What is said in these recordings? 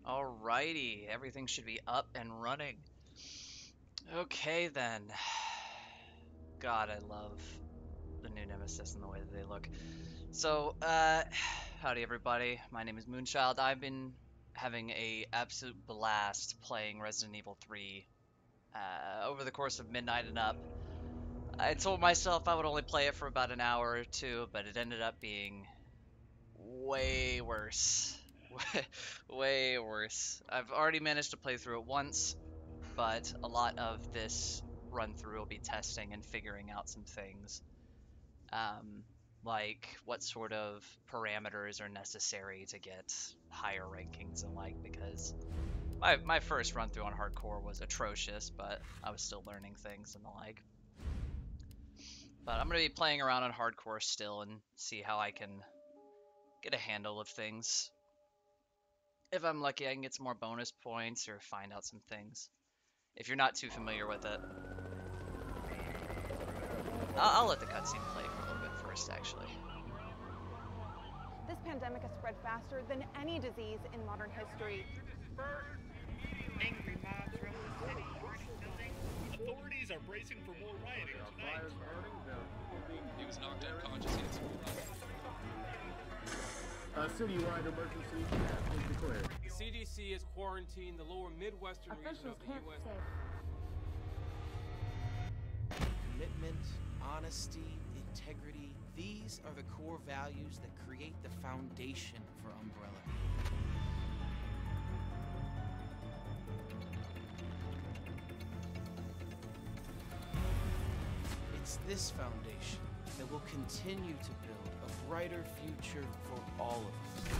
Alrighty, everything should be up and running. Okay then. God, I love the new Nemesis and the way that they look. So, howdy everybody. My name is Moonchild. I've been having a absolute blast playing Resident Evil 3 over the course of midnight and up. I told myself I would only play it for about an hour or two, but it ended up being way worse. Way worse. I've already managed to play through it once, but a lot of this run through will be testing and figuring out some things, um, like what sort of parameters are necessary to get higher rankings and because my first run through on hardcore was atrocious, but I was still learning things and the like. But I'm going to be playing around on hardcore still and see how I can get a handle of things. If I'm lucky, I can get some more bonus points or find out some things. If you're not too familiar with it, I'll let the cutscene play for a little bit first, actually. This pandemic has spread faster than any disease in modern history. Angry mobs throughout the city, burning buildings. Authorities are bracing for more rioting tonight. He was knocked unconscious. He had some A citywide emergency has been declared. The CDC has quarantined the lower Midwestern region of the U.S. Commitment, honesty, integrity, these are the core values that create the foundation for Umbrella. It's this foundation that will continue to build a brighter future for all of us.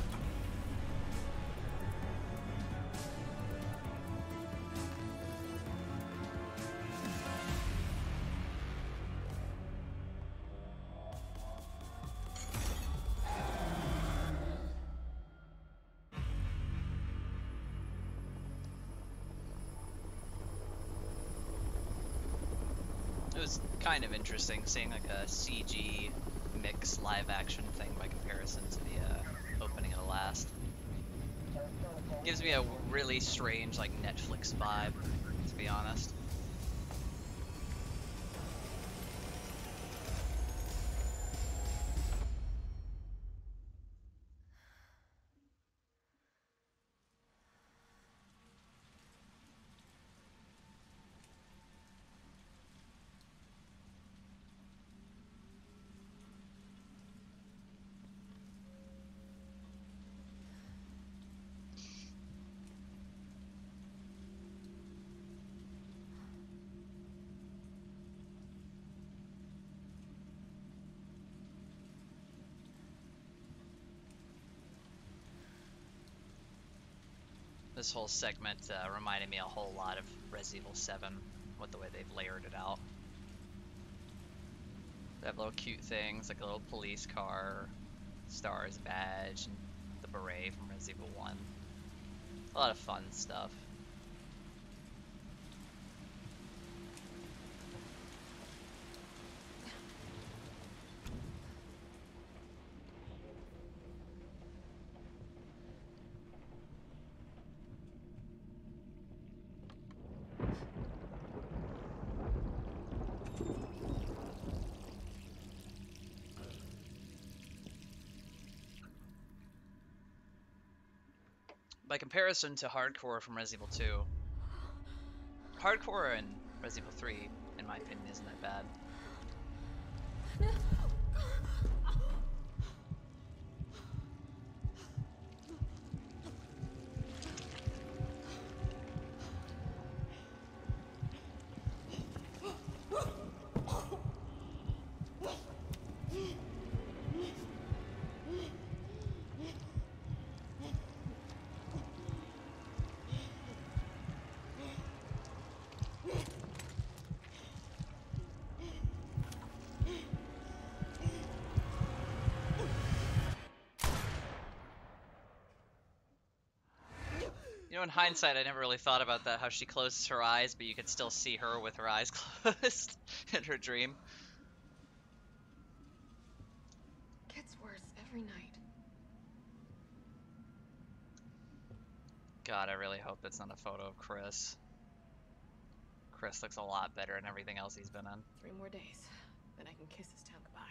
It was kind of interesting seeing like a CG mix live action thing by comparison to the opening of the last. Gives me a really strange like Netflix vibe, to be honest. This whole segment reminded me a whole lot of Resident Evil 7 with the way they've layered it out. They have little cute things like a little police car, Star's badge, and the beret from Resident Evil 1. A lot of fun stuff. By comparison to hardcore from Resident Evil 2, hardcore in Resident Evil 3, in my opinion, isn't that bad. You know, in hindsight, I never really thought about that, how she closes her eyes, but you could still see her with her eyes closed in her dream. Gets worse every night. God, I really hope that's not a photo of Chris. Chris looks a lot better in everything else he's been in. 3 more days, then I can kiss this town goodbye.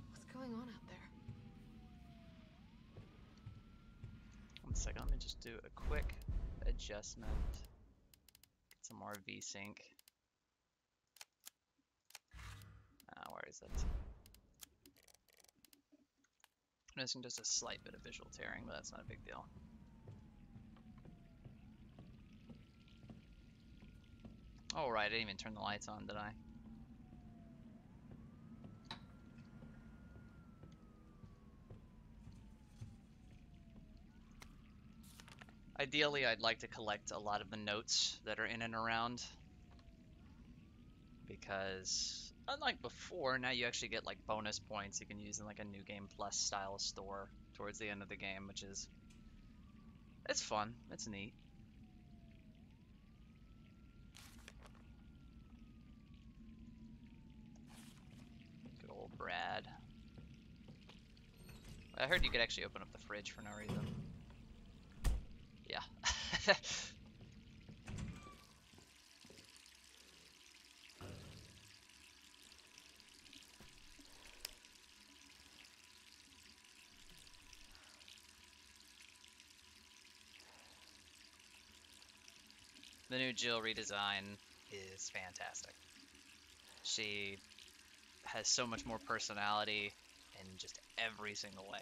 What's going on out there? One second, let me just do a quick adjustment. Get some more VSync. Where is it? I'm missing just a slight bit of visual tearing, but that's not a big deal. Oh right, I didn't even turn the lights on, did I? Ideally, I'd like to collect a lot of the notes that are in and around, because unlike before, now you actually get like bonus points you can use in like a New Game Plus style store towards the end of the game, which is, it's fun, it's neat. Good old Brad. I heard you could actually open up the fridge for no reason. Yeah. The new Jill redesign is fantastic. She has so much more personality in just every single way.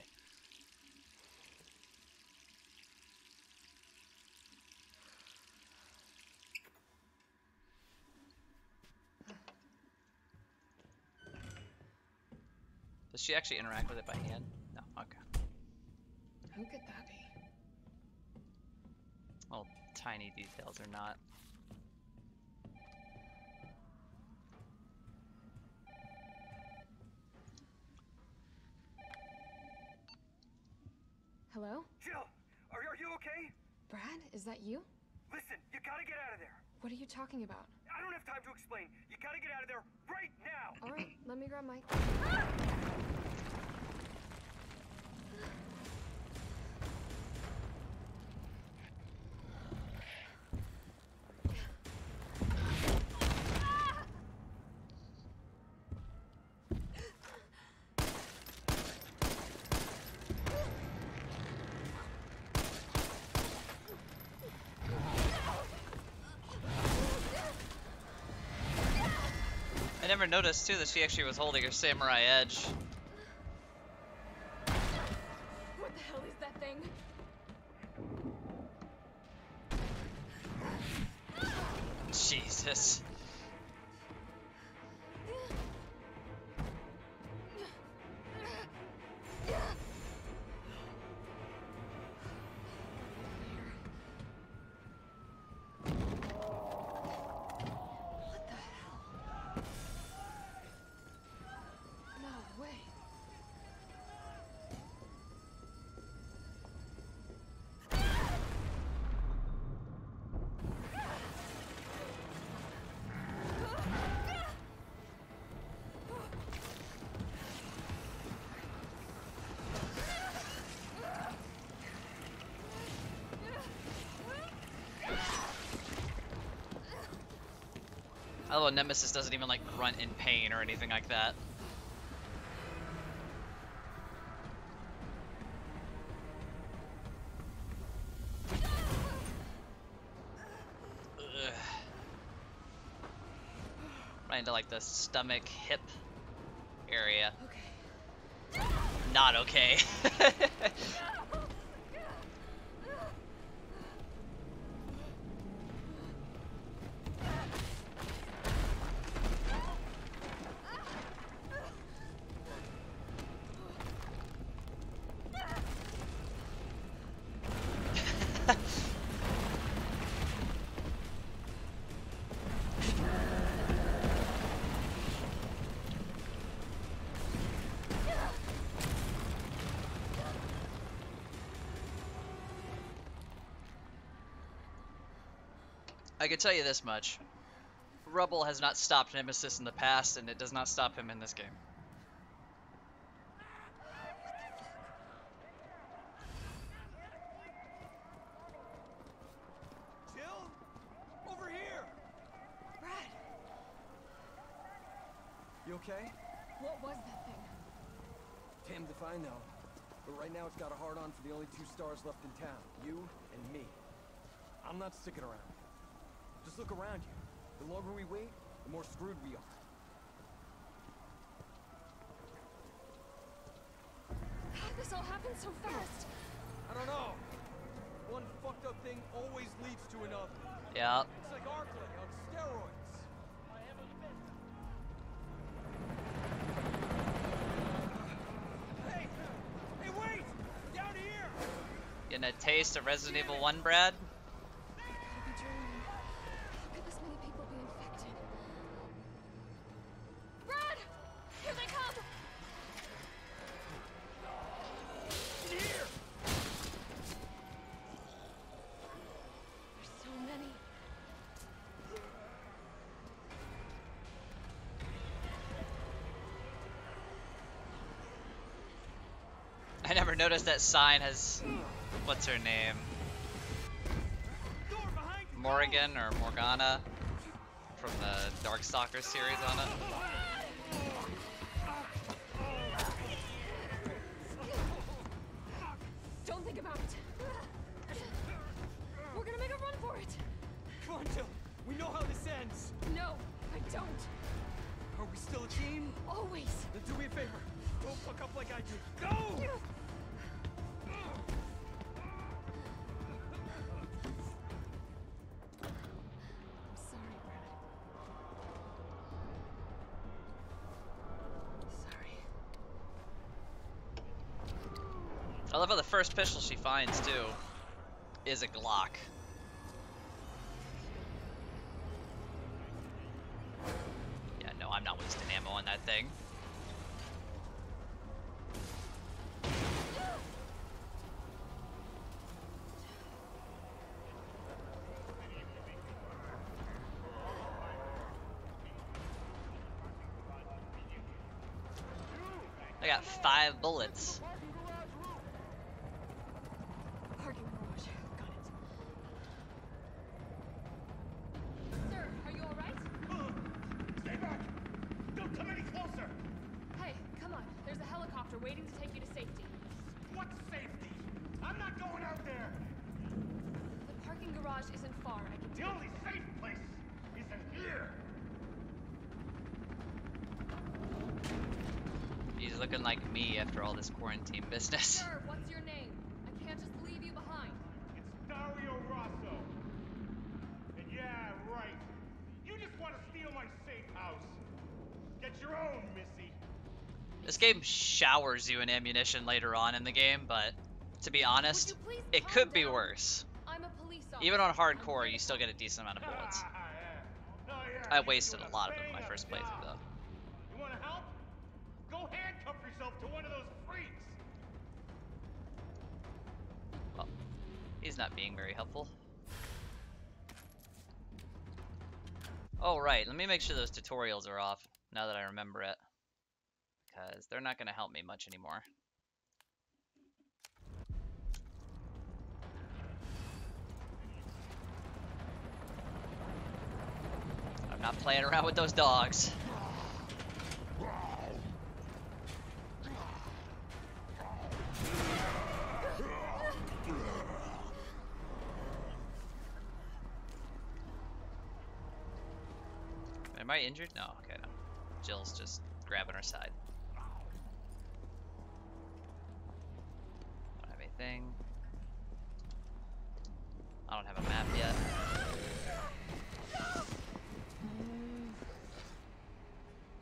Does she actually interact with it by hand? No, okay. Who could that be? Well, tiny details or not. Hello? Jill, are you okay? Brad, is that you? Listen, you gotta get out of there. What are you talking about? I don't have time to explain. You gotta get out of there right now. All right, let me grab my... I never noticed too that she actually was holding her samurai edge. What the hell is that thing? Jesus. No way. Although Nemesis doesn't even like grunt in pain or anything like that. Ugh. Right into like the stomach, hip area. Okay. Not okay. I can tell you this much. Rubble has not stopped Nemesis in the past, and it does not stop him in this game. okay? What was that thing? Damned if I know. But right now it's got a hard-on for the only 2 stars left in town. You and me. I'm not sticking around. Just look around you. The longer we wait, the more screwed we are. How'd this all happen so fast? I don't know. One fucked up thing always leads to another. Yeah. It's like Arclay on steroids. Hey! Hey, wait! Down here! Getting a taste of Resident Evil 1, Brad? I could be dreaming. How could this many people be infected? Brad! Here they come! Here! There's so many. I never noticed that sign has, what's her name? Morrigan or Morgana from the Darkstalker series on it. Don't think about it. We're gonna make a run for it. Come on, Jill. We know how this ends. No, I don't. Are we still a team? Always. Then do me a favor. Don't fuck up like I did. Go! I'm sorry, Brad. Sorry. I love how the first pistol she finds, too, is a Glock. Yeah, no, I'm not wasting ammo on that thing. I got 5 bullets. Parking garage. Got it. Sir, are you alright? Stay back! Don't come any closer! Hey, come on. There's a helicopter waiting to take you to safety. What safety? I'm not going out there! The parking garage isn't far. I can The only safe place is in here! He's looking like me after all this quarantine business. Sir, what's your name? I can't just leave you behind. It's Dario Rosso. And yeah, right. You just want to steal my safe house. Get your own, Missy. This game showers you in ammunition later on in the game, but to be honest, Would you please it calm could be down? worse. I'm a police officer. Even on I'm hardcore, here you to still help. get a decent amount of bullets. Oh, yeah, I you're wasted doing a lot of them in bang my up first playthrough, job. though. You want to help? Go handcuff yourself to one of those freaks. Well, he's not being very helpful. Oh, right. Let me make sure those tutorials are off now that I remember it. Because they're not going to help me much anymore. I'm not playing around with those dogs. Am I injured? No, okay, no. Jill's just grabbing her side. Don't have anything. I don't have a map yet.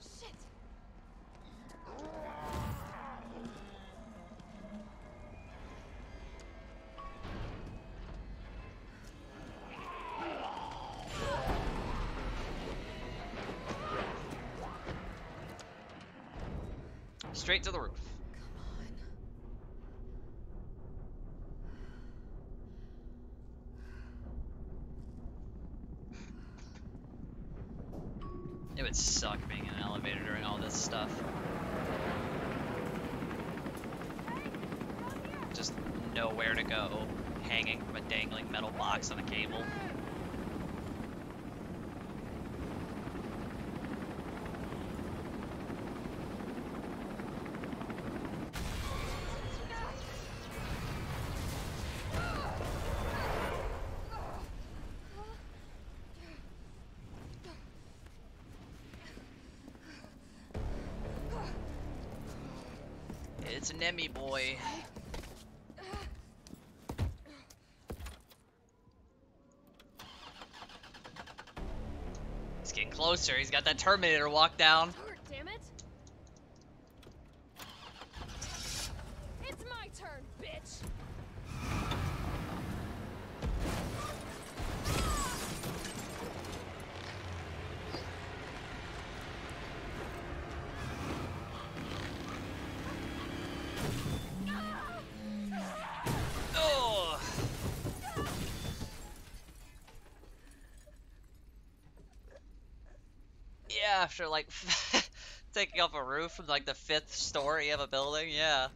Shit. Straight to the roof. It would suck being in an elevator during all this stuff. Just nowhere to go, hanging from a dangling metal box on a cable. It's Nemi boy. He's getting closer. He's got that Terminator walk down. Damn it! It's my turn, bitch. Oh. Yeah, after like taking off a roof from like the 5th story of a building, yeah.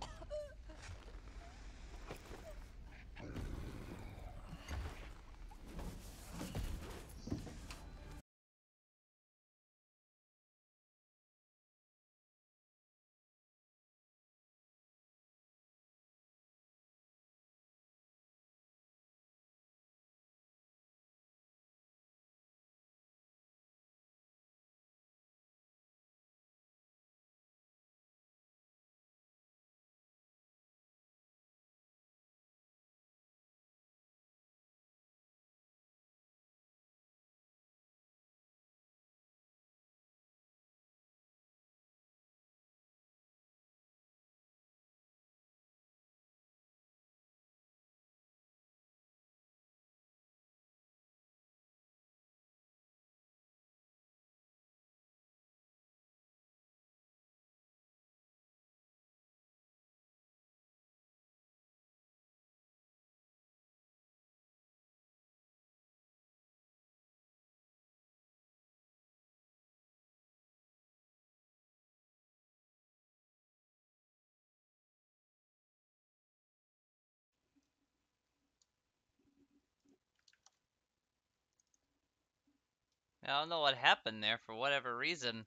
I don't know what happened there for whatever reason.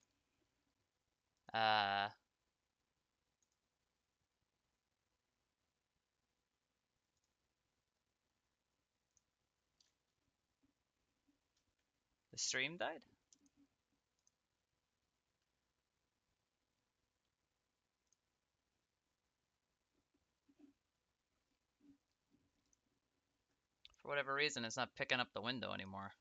The stream died? For whatever reason, it's not picking up the window anymore.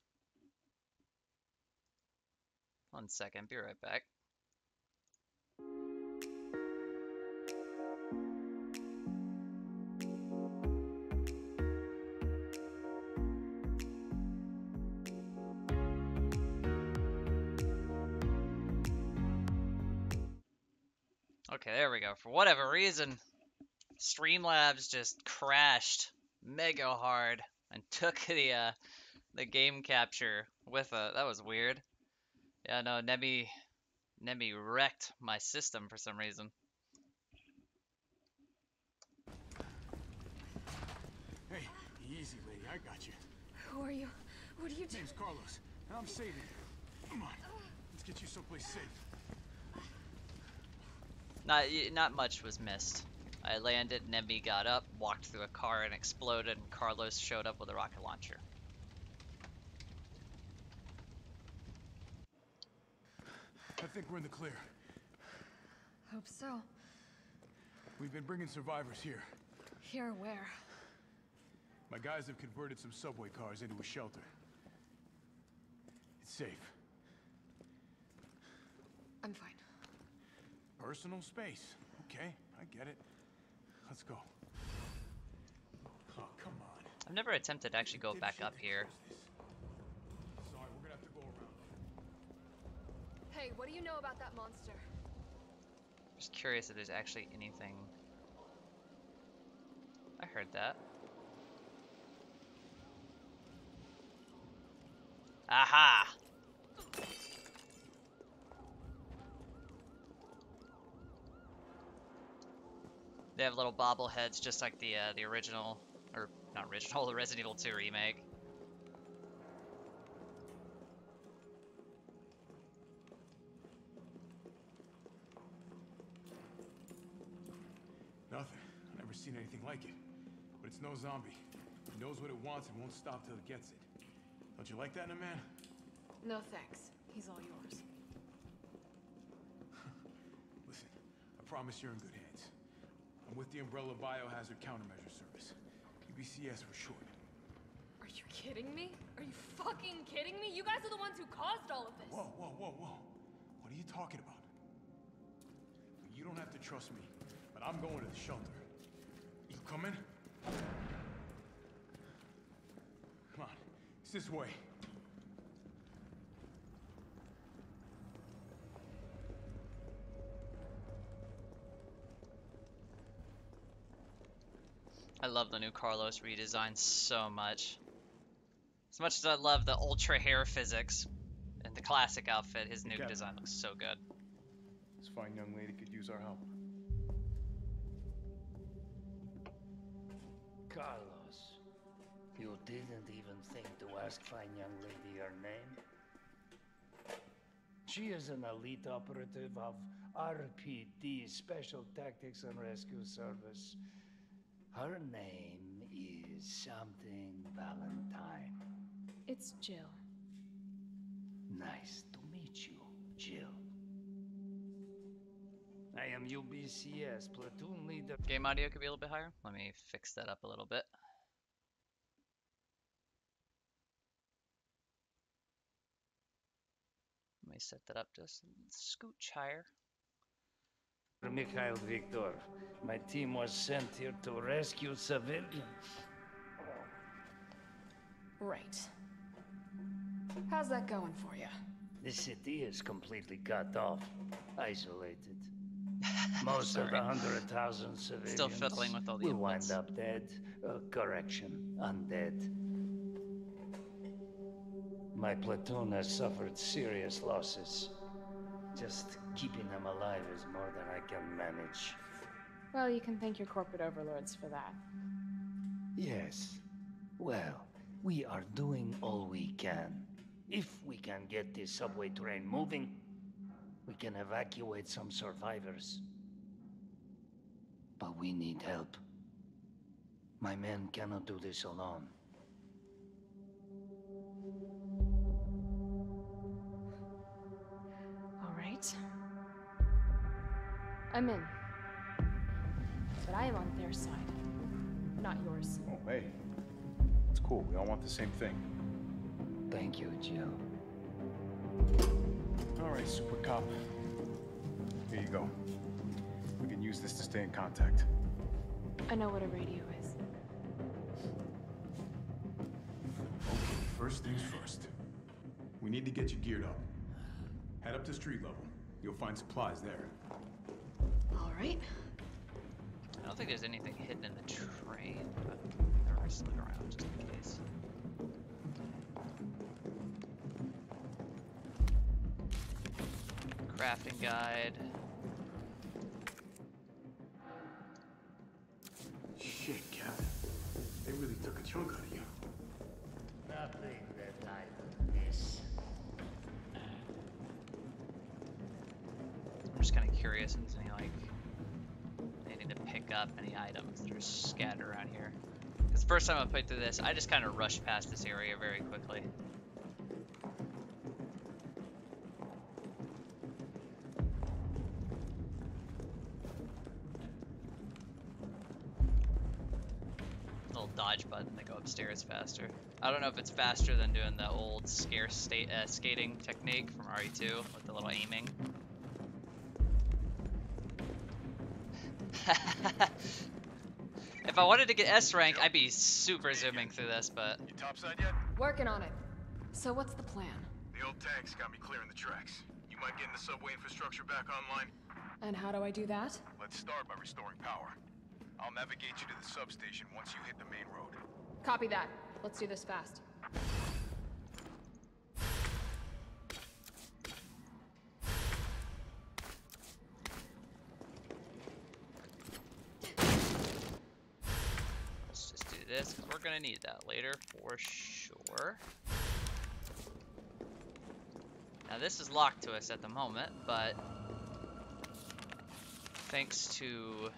1 second, be right back. Okay, there we go. For whatever reason, Streamlabs just crashed mega hard and took the game capture with it. That was weird. Yeah, no, Nemi wrecked my system for some reason. Hey, easy, lady. I got you. Who are you? What are you doing? Name's Carlos, and I'm saving you. Come on, let's get you someplace safe. Not much was missed. I landed, Nemi got up, walked through a car and exploded, and Carlos showed up with a rocket launcher. I think we're in the clear. Hope so. We've been bringing survivors here. Here where? My guys have converted some subway cars into a shelter. It's safe. I'm fine. Personal space. Okay, I get it. Let's go. Oh, come on. I've never attempted to actually go back up here. Sorry, we're gonna have to go around. Hey, what do you know about that monster? Just curious if there's actually anything. I heard that. Aha! They have little bobbleheads just like the original, or not original, the Resident Evil 2 remake. Nothing. I've never seen anything like it. But it's no zombie. It knows what it wants and won't stop till it gets it. Don't you like that in a man? No thanks. He's all yours. Listen, I promise you're in good hands. I'm with the Umbrella Biohazard Countermeasure Service. UBCS for short. Are you kidding me? Are you fucking kidding me? You guys are the ones who caused all of this. Whoa, whoa, whoa, whoa. What are you talking about? You don't have to trust me, but I'm going to the shelter. You coming? Come on, it's this way. I love the new Carlos redesign so much. As much as I love the ultra hair physics and the classic outfit, his new design looks so good. This fine young lady could use our help. Carlos, you didn't even think to ask fine young lady her name? She is an elite operative of RPD, Special Tactics and Rescue Service. Her name is something Valentine. It's Jill. Nice to meet you, Jill. I am UBCS platoon leader. Game audio could be a little bit higher. Let me fix that up a little bit. Let me set that up just a scooch higher. Mikhail Victor. My team was sent here to rescue civilians. Right. How's that going for you? The city is completely cut off, isolated. Most of the 100,000 civilians Still fiddling with all the will inputs. wind up dead. Correction, undead. My platoon has suffered serious losses. Just keeping them alive is more than I can manage. Well, you can thank your corporate overlords for that. Yes. Well, we are doing all we can. If we can get this subway train moving, we can evacuate some survivors. But we need help. My men cannot do this alone. All right. I'm in. But I am on their side, not yours. Oh, hey. It's cool. We all want the same thing. Thank you, Jill. All right, Super Cop. Here you go. We can use this to stay in contact. I know what a radio is. Okay, first things first. We need to get you geared up. Head up to street level. You'll find supplies there. All right. I don't think there's anything hidden in the train, but I'll just look around just in case. Crafting guide. Shit, Captain. They really took a chunk out of you. Nothing that I would miss. I'm just kind of curious if there's any, like, anything to pick up, any items that are scattered around here. Because the first time I played through this, I just kind of rushed past this area very quickly. Little dodge button to go upstairs faster. I don't know if it's faster than doing the old skating technique from RE2 with the little aiming. If I wanted to get S rank, I'd be super zooming through this, but You topside yet? Working on it. So what's the plan? The old tanks got me clearing the tracks. You mind getting the subway infrastructure back online? And how do I do that? Let's start by restoring power. I'll navigate you to the substation once you hit the main road. Copy that. Let's do this fast. let's just do this because we're gonna need that later for sure. Now this is locked to us at the moment, but thanks to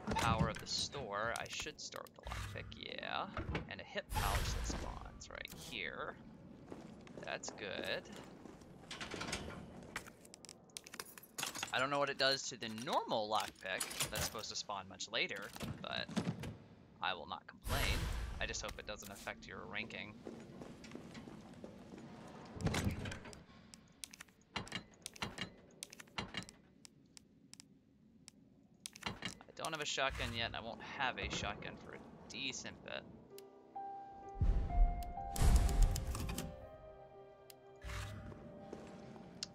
the power of the store, I should start with the lockpick, yeah. And a hip pouch that spawns right here. That's good. I don't know what it does to the normal lockpick that's supposed to spawn much later, but I will not complain. I just hope it doesn't affect your ranking. I don't have a shotgun yet, and I won't have a shotgun for a decent bit.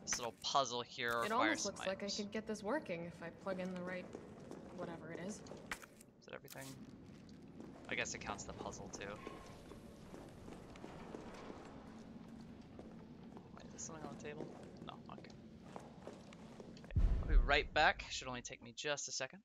This little puzzle here requires It almost some looks like I items. could get this working if I plug in the right whatever it is. Is it everything? I guess it counts the puzzle too. Wait, is there something on the table? No, okay. I'll be right back. Should only take me just a second.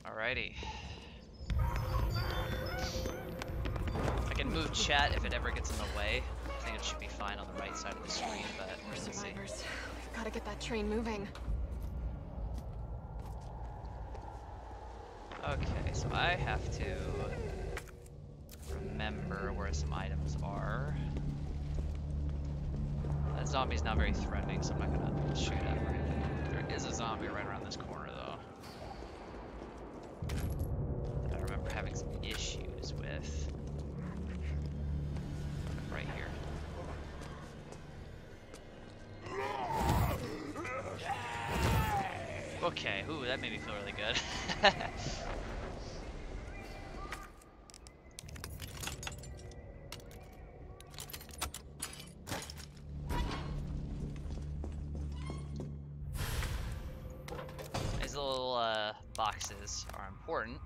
Alrighty. I can move chat if it ever gets in the way. I think it should be fine on the right side of the screen, but We're we'll see. survivors. We've got to get that train moving. Okay, so I have to remember where some items are. That zombie's not very threatening, so I'm not gonna shoot at him or anything. There is a zombie right around this corner, though, that I remember having some issues with. Right here. Okay, ooh, that made me feel really good. boxes are important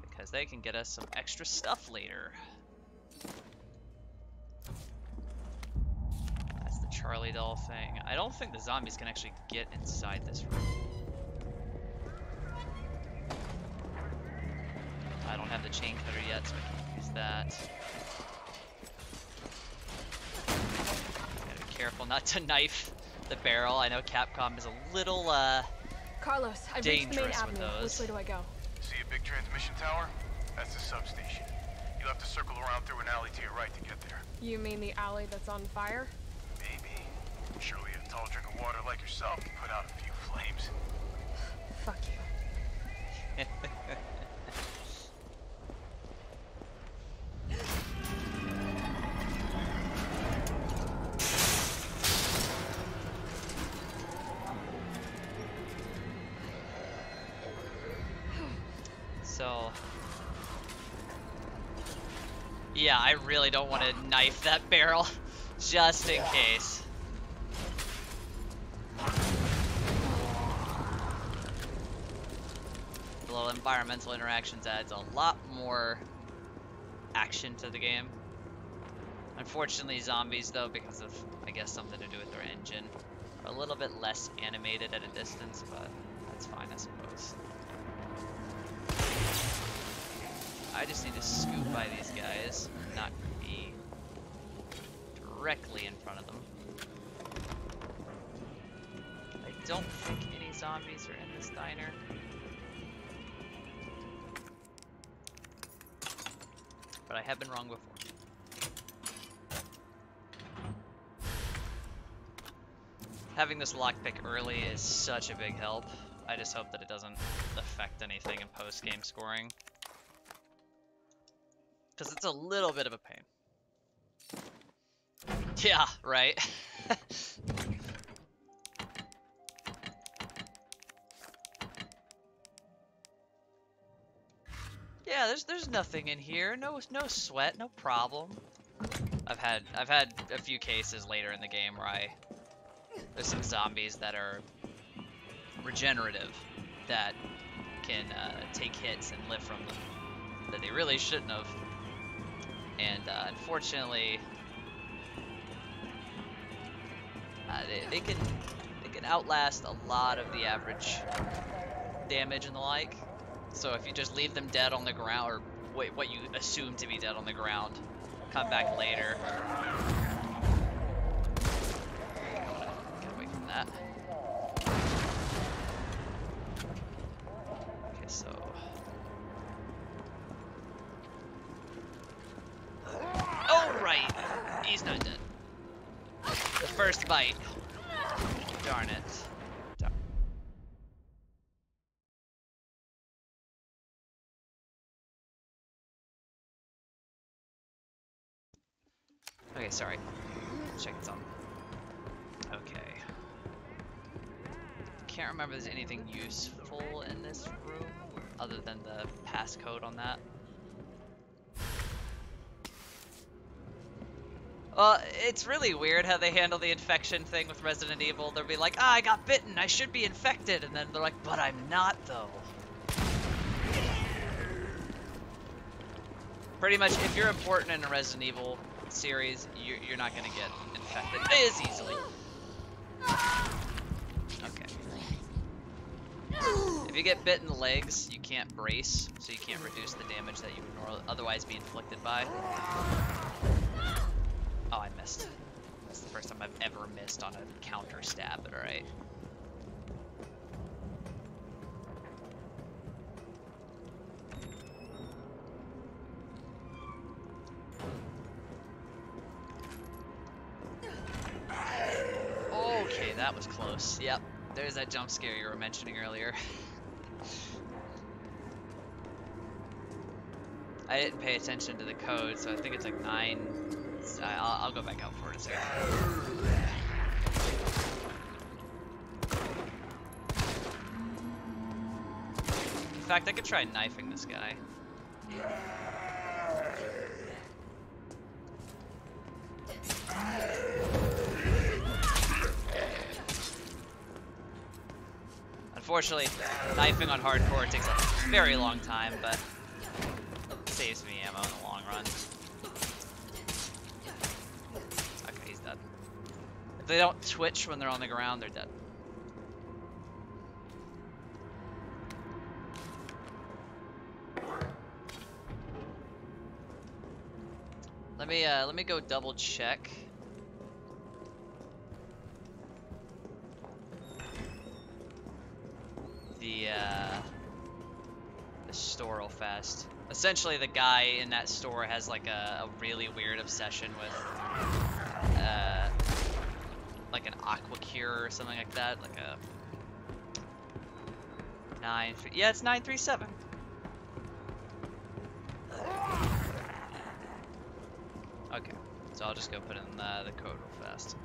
because they can get us some extra stuff later. That's the Charlie doll thing. I don't think the zombies can actually get inside this room. I don't have the chain cutter yet, so I can't use that. Gotta be careful not to knife the barrel. I know Capcom is a little Carlos, I've reached the main dangerous with avenue. those. Which way do I go? See a big transmission tower? That's the substation. You'll have to circle around through an alley to your right to get there. You mean the alley that's on fire? Maybe. Surely a tall drink of water like yourself can put out a few flames. Fuck you. So, yeah, I really don't want to knife that barrel, just in case. The little environmental interactions adds a lot more action to the game. Unfortunately, zombies, though, because of, I guess, something to do with their engine, are a little bit less animated at a distance, but that's fine, I suppose. I just need to scoot by these guys, not be directly in front of them. I don't think any zombies are in this diner. But I have been wrong before. Having this lockpick early is such a big help. I just hope that it doesn't affect anything in post-game scoring. Because it's a little bit of a pain. Yeah, right. Yeah, there's nothing in here. No sweat, no problem. I've had a few cases later in the game where there's some zombies that are regenerative that can take hits and live from them that they really shouldn't have. And unfortunately, they can outlast a lot of the average damage and the like. So if you just leave them dead on the ground, or what you assume to be dead on the ground, come back later. Get away from that. Okay, so. Oh, right! He's not dead. The first bite. Darn it. Okay, sorry. Check it's on. Okay. Can't remember if there's anything useful in this room other than the passcode on that. It's really weird how they handle the infection thing with Resident Evil. They'll be like, I got bitten, I should be infected, and then they're like, but I'm not, though. Pretty much, if you're important in a Resident Evil series, you're not gonna get infected as easily. Okay. If you get bit in the legs, you can't brace, so you can't reduce the damage that you would otherwise be inflicted by. Oh, I missed. That's the first time I've ever missed on a counter stab, but alright. Okay, that was close. Yep, there's that jump scare you were mentioning earlier. I didn't pay attention to the code, so I think it's like 9. I'll go back out for it in a second. In fact, I could try knifing this guy. Unfortunately, knifing on hardcore takes a very long time, but saves me ammo in the long run. Okay, he's dead. If they don't twitch when they're on the ground, they're dead. Let me go double check. The store real fast. Essentially, the guy in that store has like a really weird obsession with like an aqua cure or something like that, like a yeah, it's 937. Okay, so I'll just go put in the code real fast.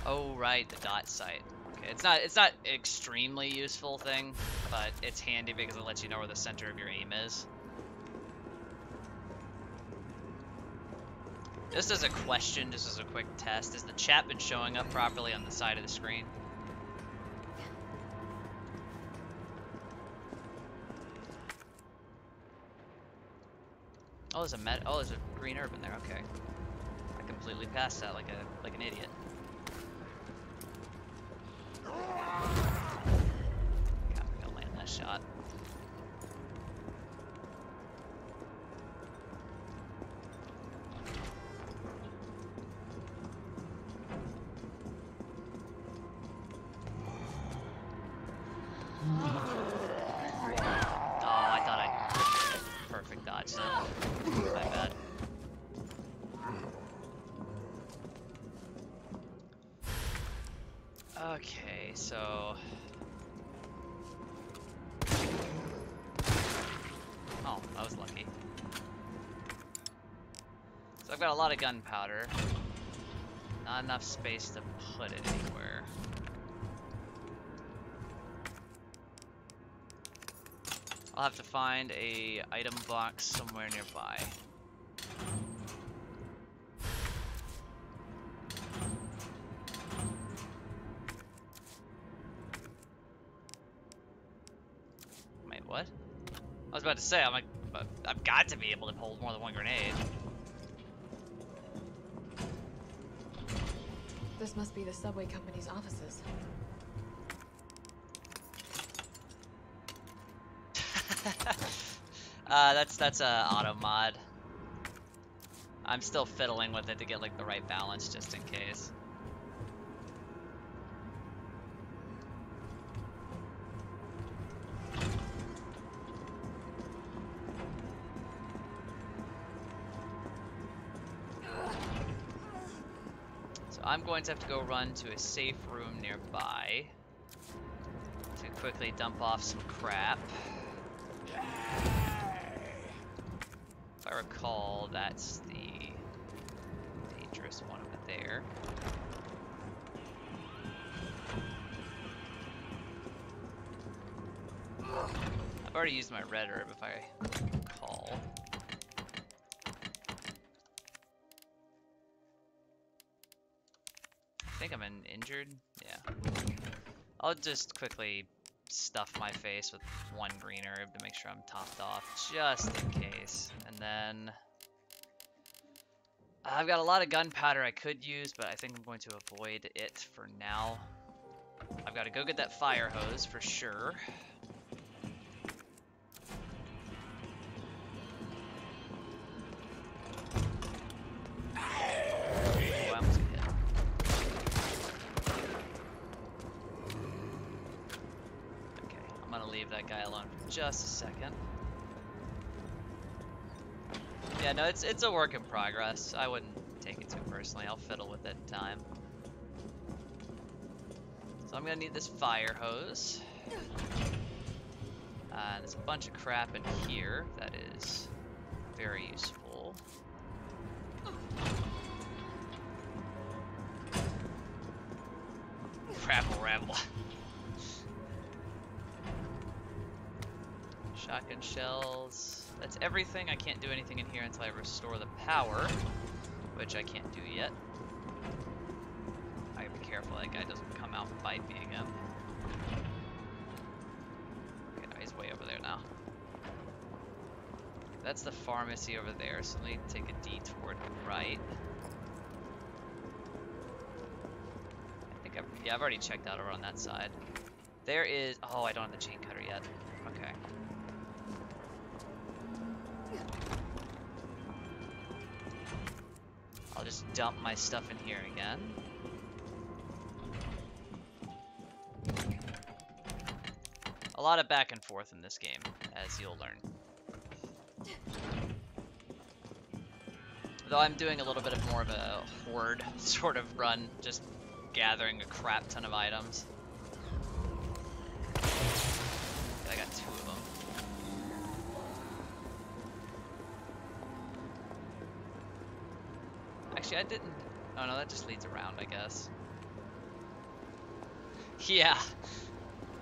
Oh right, the dot site. Okay, it's not an extremely useful thing, but it's handy because it lets you know where the center of your aim is. Just as a question, just as a quick test, has the chat been showing up properly on the side of the screen? Oh, there's a green herb in there. Okay, I completely passed that like an idiot. God, I'm gonna land that shot. Oh, I thought I perfect dodge that. My bad. Okay, so oh, I was lucky. So I've got a lot of gunpowder. Not enough space to put it anywhere. I'll have to find a item box somewhere nearby. Wait, what? I was about to say, I'm like, I've got to be able to hold more than one grenade. This must be the subway company's offices. That's a auto mod. I'm still fiddling with it to get like the right balance just in case. So I'm going to have to go run to a safe room nearby to quickly dump off some crap. If I recall, that's the dangerous one over there. I've already used my red herb, if I recall. I think I'm injured. Yeah. I'll just quickly stuff my face with one green herb to make sure I'm topped off, just in case. And then I've got a lot of gunpowder I could use, but I think I'm going to avoid it for now. I've got to go get that fire hose for sure. Oh, I almost got hit. Okay, I'm gonna leave that guy alone for just a second. Yeah, no, it's a work in progress. I wouldn't take it too personally. I'll fiddle with it in time. So I'm gonna need this fire hose. There's a bunch of crap in here that is very useful. Rabble, rabble. Shotgun shells. That's everything. I can't do anything in here until I restore the power, which I can't do yet. I gotta be careful that guy doesn't come out and bite me again. Okay, no, he's way over there now. That's the pharmacy over there, so let me take a detour to the right. I think I've already checked out over on that side. There is, oh, I don't have the chain cutter yet. Okay. I'll just dump my stuff in here again. A lot of back and forth in this game, as you'll learn. Though I'm doing a little bit of more of a horde sort of run, just gathering a crap ton of items. I got 2 of them. Actually, I didn't. Oh no, that just leads around, I guess. Yeah.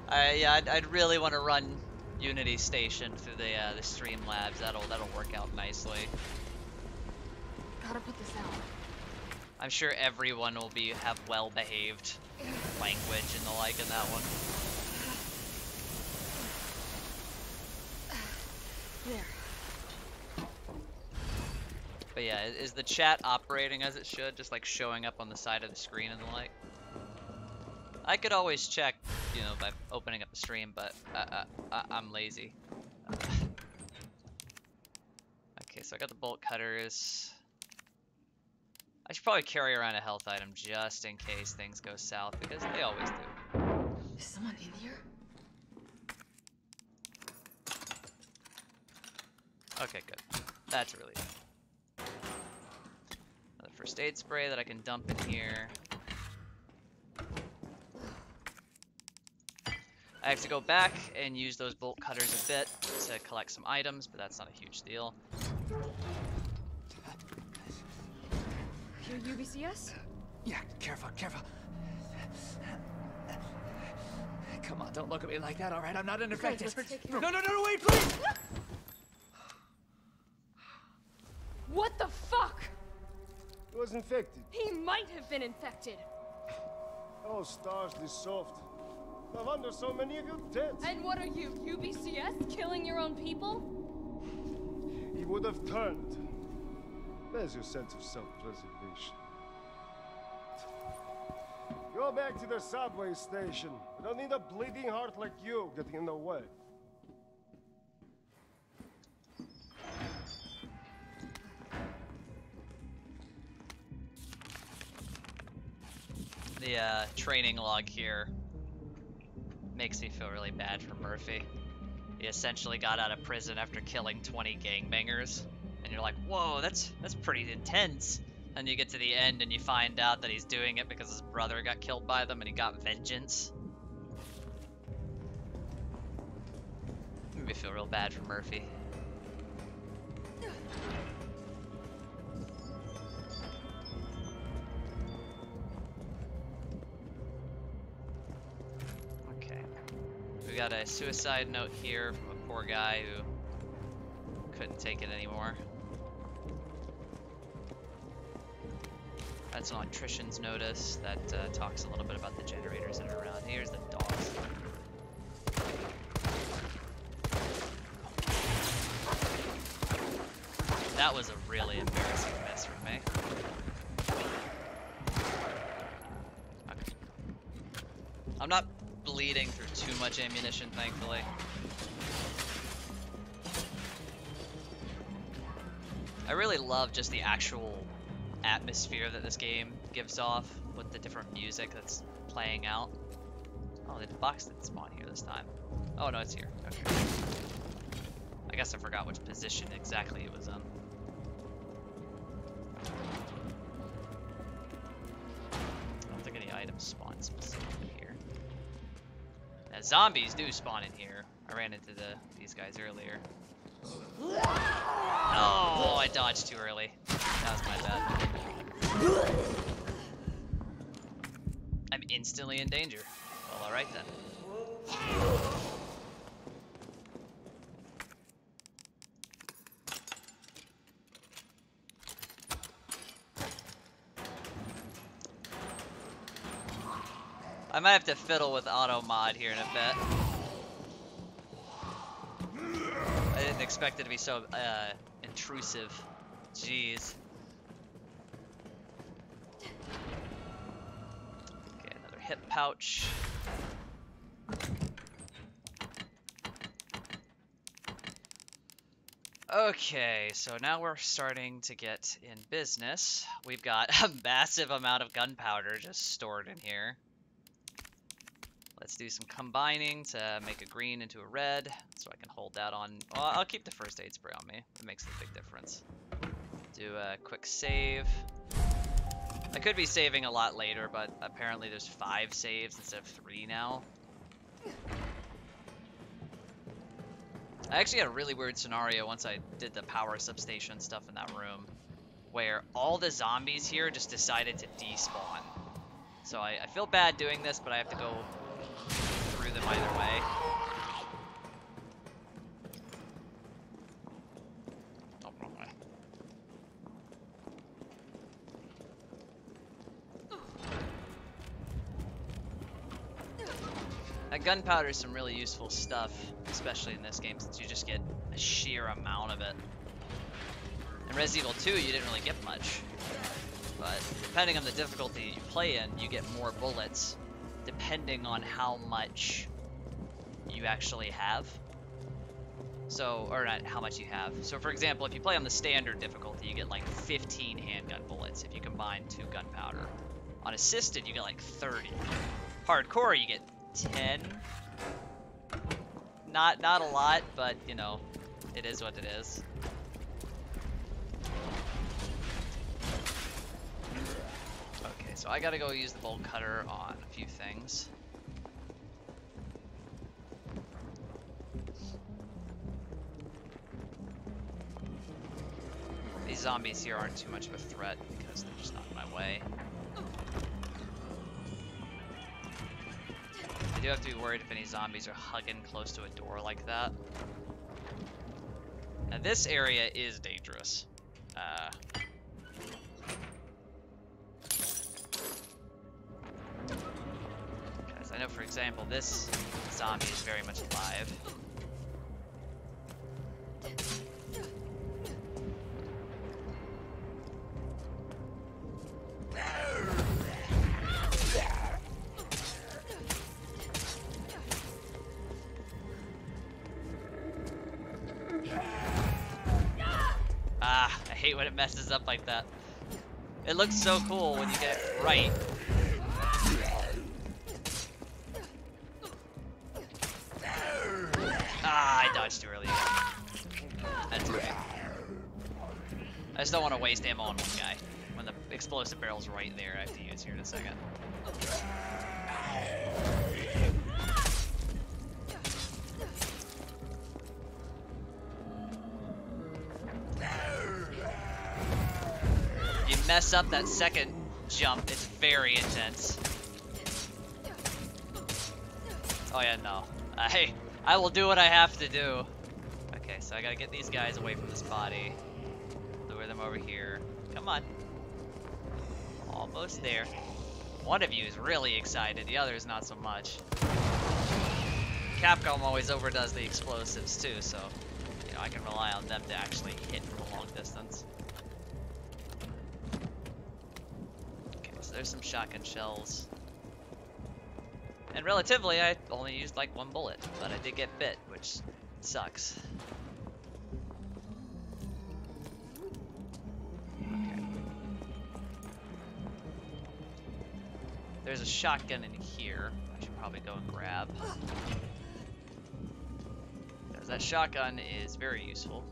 I'd really want to run Unity Station through the Streamlabs. That'll work out nicely. Gotta put this out. I'm sure everyone will have well-behaved language and the like in that one. There. But yeah, is the chat operating as it should? Just like showing up on the side of the screen and the like? I could always check, you know, by opening up the stream, but I'm lazy. Okay, so I got the bolt cutters. I should probably carry around a health item just in case things go south, because they always do. Is someone in here? Okay, good. That's really good. Another first aid spray that I can dump in here. I have to go back and use those bolt cutters a bit to collect some items, but that's not a huge deal. Your UBCS? Yeah, careful, careful. Come on, don't look at me like that, alright? I'm not unaffected. Okay, No, wait, please! What the fuck? He was infected. He might have been infected. Oh, stars, this soft. No wonder so many of you dead. And what are you, UBCS? Killing your own people? He would have turned. There's your sense of self-preservation. Go back to the subway station. We don't need a bleeding heart like you getting in the way. The training log here makes me feel really bad for Murphy. He essentially got out of prison after killing 20 gangbangers. And you're like, whoa, that's pretty intense. And you get to the end and you find out that he's doing it because his brother got killed by them and he got vengeance. Made me feel real bad for Murphy. Okay. We got a suicide note here from a poor guy who couldn't take it anymore. That's an electrician's notice that talks a little bit about the generators that are around. Here's the dogs. That was a really embarrassing miss from me. Okay. I'm not bleeding through too much ammunition, thankfully. I really love just the actual atmosphere that this game gives off with the different music that's playing out. Oh, the box didn't spawn here this time. Oh no, it's here. Okay. I guess I forgot which position exactly it was in. I don't think any items spawn specifically here. Now, zombies do spawn in here. I ran into these guys earlier. Oh, I dodged too early. That was my bad. I'm instantly in danger. Well, alright then. I might have to fiddle with auto mod here in a bit. I didn't expect it to be so intrusive. Jeez. Okay, another hip pouch. Okay, so now we're starting to get in business. We've got a massive amount of gunpowder just stored in here. Let's do some combining to make a green into a red, so I can hold that on. Well, I'll keep the first aid spray on me. It makes a big difference. Do a quick save. I could be saving a lot later, but apparently there's 5 saves instead of 3 now. I actually had a really weird scenario once I did the power substation stuff in that room, where all the zombies here just decided to despawn. So I feel bad doing this, but I have to go through them either way. Oh, wrong way. That gunpowder is some really useful stuff, especially in this game, since you just get a sheer amount of it. In Resident Evil 2, you didn't really get much, but depending on the difficulty you play in, you get more bullets, depending on how much you actually have. So, or not how much you have. So for example, if you play on the standard difficulty, you get like 15 handgun bullets if you combine 2 gunpowder. On assisted, you get like 30. Hardcore, you get 10. Not a lot, but you know, it is what it is. Okay, so I gotta go use the bolt cutter on a few things. These zombies here aren't too much of a threat because they're just not in my way. I do have to be worried if any zombies are hugging close to a door like that. Now this area is dangerous. Because I know, for example, this zombie is very much alive. I hate when it messes up like that. It looks so cool when you get it right. Ah, I dodged too early. That's okay. I just don't want to waste ammo on one guy. When the explosive barrel's right there, I have to use here in a second. You mess up that second jump, it's very intense. Oh yeah, no. I will do what I have to do. Okay, so I gotta get these guys away from this body. Lure them over here. Come on. Almost there. One of you is really excited, the other is not so much. Capcom always overdoes the explosives too, so you know I can rely on them to actually hit from a long distance. Okay, so there's some shotgun shells. And relatively, I only used like 1 bullet, but I did get bit, which sucks. Okay. There's a shotgun in here. I should probably go and grab. Because that shotgun is very useful.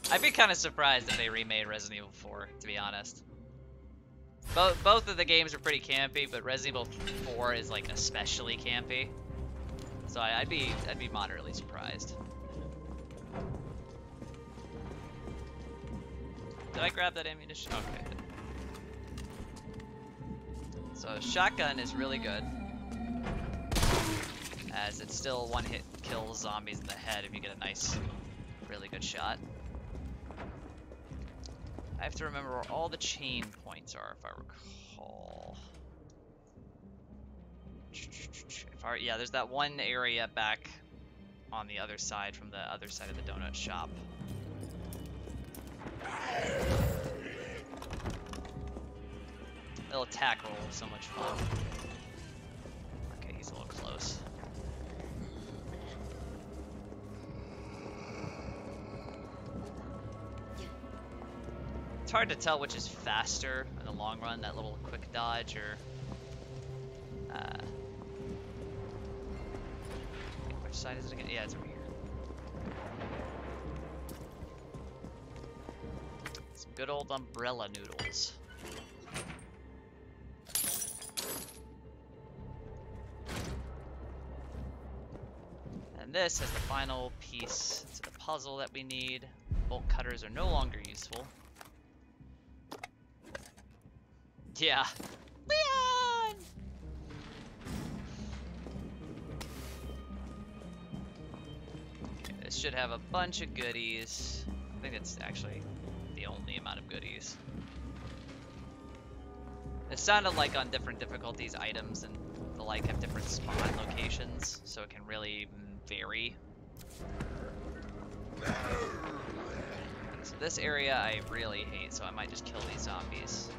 I'd be kind of surprised if they remade Resident Evil 4, to be honest. Both of the games are pretty campy, but Resident Evil 4 is like especially campy. So I'd be moderately surprised. Did I grab that ammunition? Okay. So shotgun is really good, as it still one hit kills zombies in the head if you get a nice, really good shot. I have to remember where all the chain points are, if I recall. Yeah, there's that one area back on the other side from the other side of the donut shop. Little attack roll, so much fun. Okay, he's a little close. It's hard to tell which is faster in the long run, that little quick dodge or which side is it again? Yeah, it's over here. Some good old umbrella noodles. And this is the final piece to the puzzle that we need. Bolt cutters are no longer useful. Yeah. Leon! Okay, this should have a bunch of goodies. I think it's actually the only amount of goodies. It sounded like on different difficulties, items and the like have different spawn locations, so it can really vary. So this area I really hate, so I might just kill these zombies.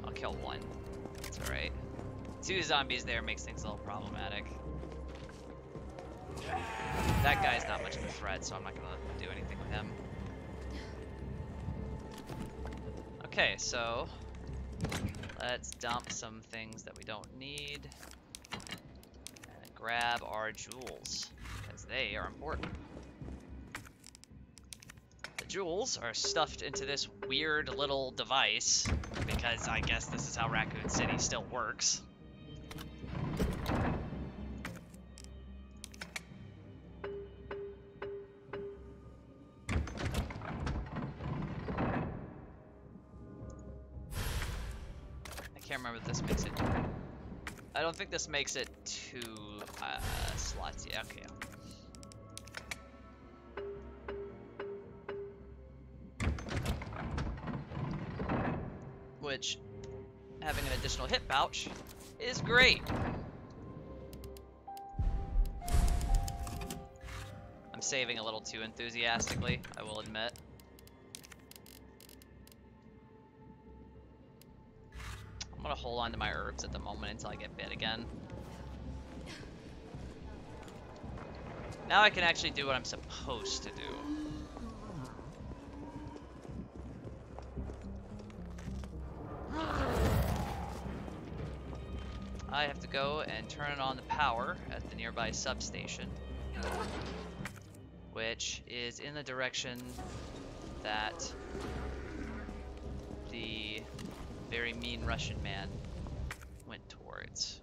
I'll kill one. It's alright. 2 zombies there makes things a little problematic. That guy's not much of a threat, so I'm not gonna do anything with him. Okay, so let's dump some things that we don't need and grab our jewels, because they are important. The jewels are stuffed into this weird little device, because I guess this is how Raccoon City still works. I can't remember if this makes it. I don't think this makes it 2 slots. Yeah, okay. Which, having an additional hit pouch is great. I'm saving a little too enthusiastically, I will admit. I'm gonna hold on to my herbs at the moment until I get bit again. Now I can actually do what I'm supposed to do. I have to go and turn on the power at the nearby substation, which is in the direction that the very mean Russian man went towards,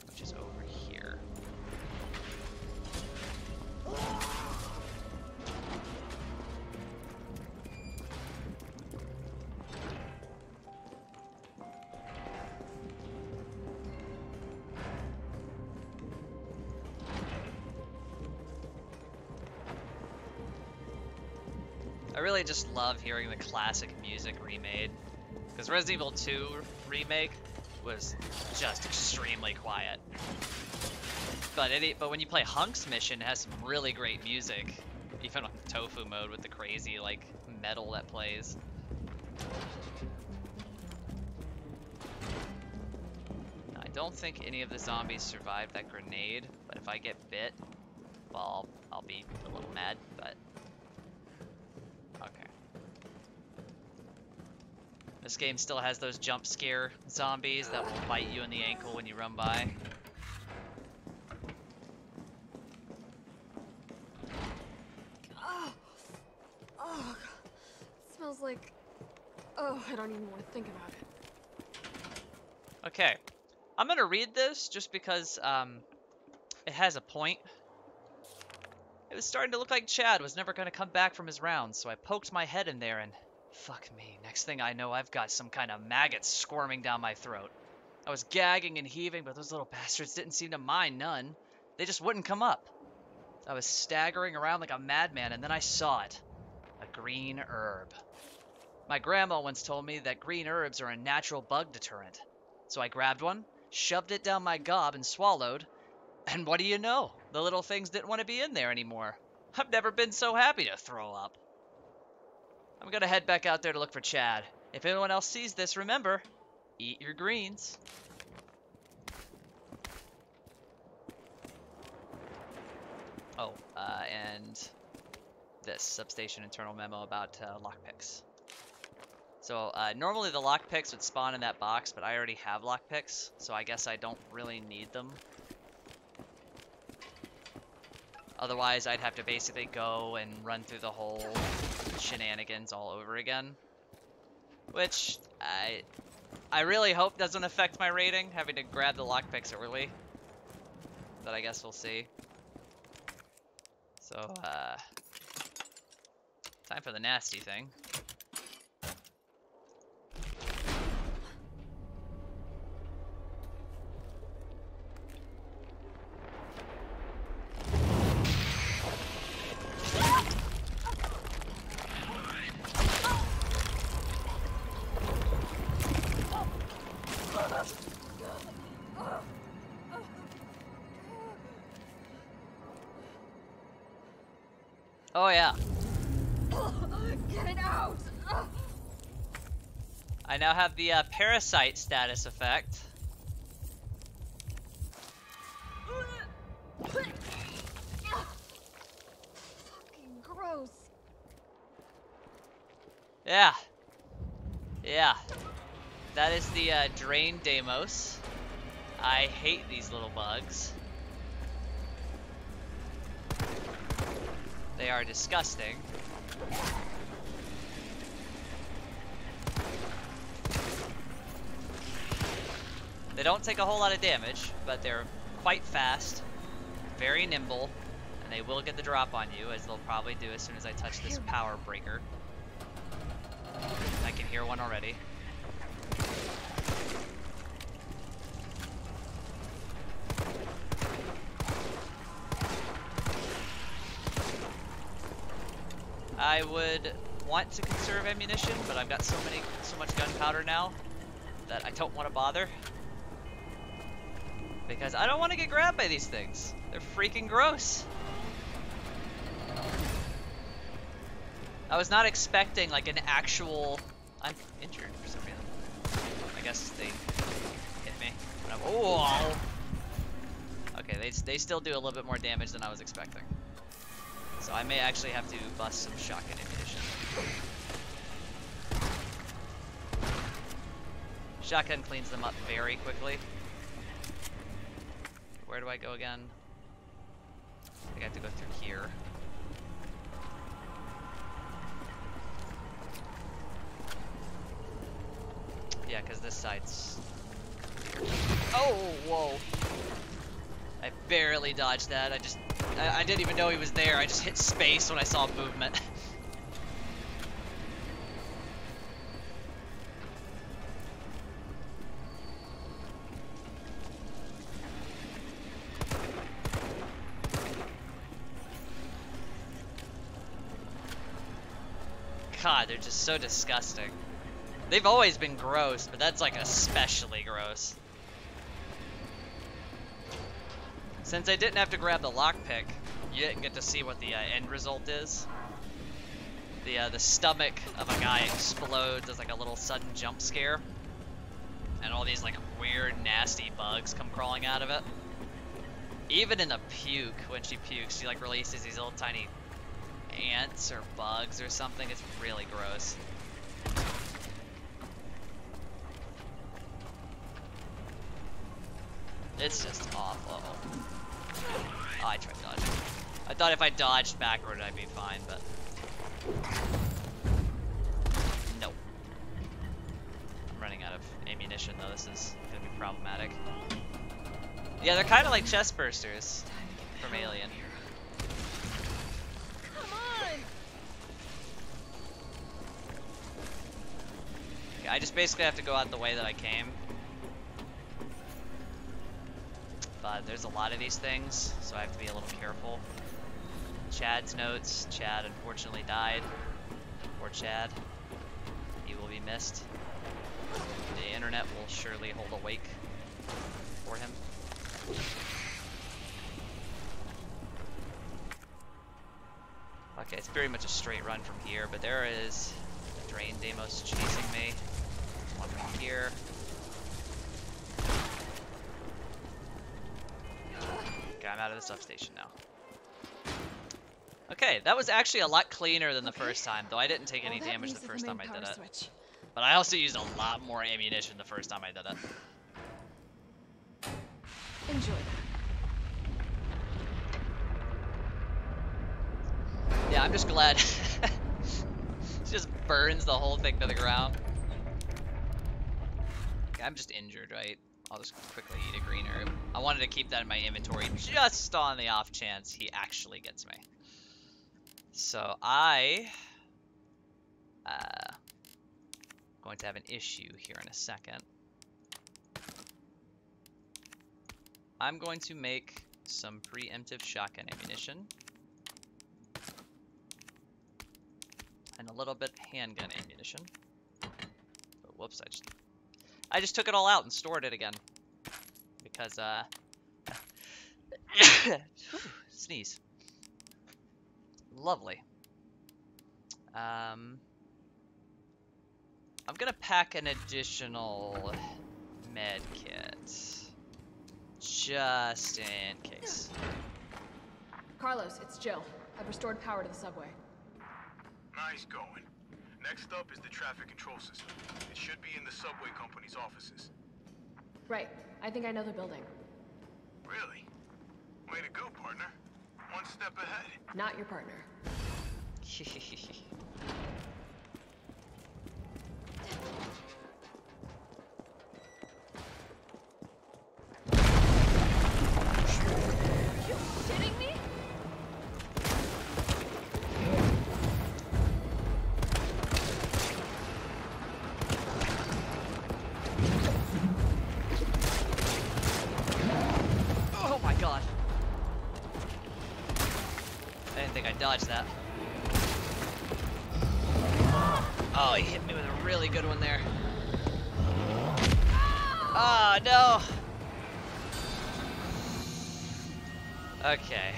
which is over here. I really just love hearing the classic music remade, because Resident Evil 2 remake was just extremely quiet. But when you play Hunk's mission, it has some really great music, even on the Tofu mode with the crazy like metal that plays. I don't think any of the zombies survived that grenade, but if I get bit, well, I'll be a little mad, but okay. This game still has those jump scare zombies that will bite you in the ankle when you run by. Oh, it smells like... Oh, I don't even want to think about it. Okay. I'm gonna read this just because it has a point. It was starting to look like Chad was never gonna come back from his rounds, so I poked my head in there and fuck me. Next thing I know, I've got some kind of maggots squirming down my throat. I was gagging and heaving, but those little bastards didn't seem to mind none. They just wouldn't come up. I was staggering around like a madman, and then I saw it. A green herb. My grandma once told me that green herbs are a natural bug deterrent. So I grabbed one, shoved it down my gob, and swallowed. And what do you know? The little things didn't want to be in there anymore. I've never been so happy to throw up. I'm gonna head back out there to look for Chad. If anyone else sees this, remember, eat your greens. Oh, and this substation internal memo about lockpicks. So normally the lockpicks would spawn in that box, but I already have lockpicks, so I guess I don't really need them. Otherwise, I'd have to basically go and run through the whole shenanigans all over again. Which, I really hope doesn't affect my rating, having to grab the lockpicks early. But I guess we'll see. So, time for the nasty thing. Oh yeah. Get it out! I now have the parasite status effect. Fucking gross. Yeah. Yeah. That is the Drain Deimos. I hate these little bugs. They are disgusting. They don't take a whole lot of damage, but they're quite fast, very nimble, and they will get the drop on you, as they'll probably do as soon as I touch this power breaker. I can hear one already. I would want to conserve ammunition, but I've got so much gunpowder now that I don't want to bother. Because I don't want to get grabbed by these things. They're freaking gross. I was not expecting like an actual... I'm injured for some reason. I guess they hit me. Oh! Okay, they still do a little bit more damage than I was expecting. So I may actually have to bust some shotgun ammunition. Shotgun cleans them up very quickly. Where do I go again? I think I have to go through here. Yeah, because this side's... Oh, whoa. I barely dodged that. I didn't even know he was there. I just hit space when I saw movement. God, they're just so disgusting. They've always been gross, but that's like especially gross. Since I didn't have to grab the lockpick, you didn't get to see what the end result is. The stomach of a guy explodes as like a little sudden jump scare. And all these like weird, nasty bugs come crawling out of it. Even in the puke, when she pukes, she like releases these little tiny ants or bugs or something. It's really gross. It's just awful. Oh, I tried dodging. I thought if I dodged backward I'd be fine, but nope. I'm running out of ammunition though. This is gonna be problematic. Yeah, they're kind of like chest bursters from Alien. Come on! Okay, I just basically have to go out the way that I came. But there's a lot of these things, so I have to be a little careful. Chad's notes. Chad unfortunately died. Poor Chad. He will be missed. The internet will surely hold a wake for him. Okay, it's very much a straight run from here, but there is a Drain Deimos chasing me. One right here. Okay, I'm out of the substation now. Okay, that was actually a lot cleaner than the first time, though I didn't take any damage the first time I did it. But I also used a lot more ammunition the first time I did it. Enjoy. Yeah, I'm just glad. It just burns the whole thing to the ground. Okay, I'm just injured, right? I'll just quickly eat a green herb. I wanted to keep that in my inventory just on the off chance he actually gets me. So I going to have an issue here in a second. I'm going to make some preemptive shotgun ammunition and a little bit handgun ammunition. Oh, whoops, I just took it all out and stored it again because sneeze. Lovely. I'm gonna pack an additional med kit just in case. Carlos, it's Jill. I've restored power to the subway. Nice going. Next up is the traffic control system. It should be in the subway company's offices. Right. I think I know the building. Really? Way to go, partner. One step ahead. Not your partner. You shitting me? Oh my god. I didn't think I dodged that. Oh, he hit me with a really good one there. Ah, no. Okay.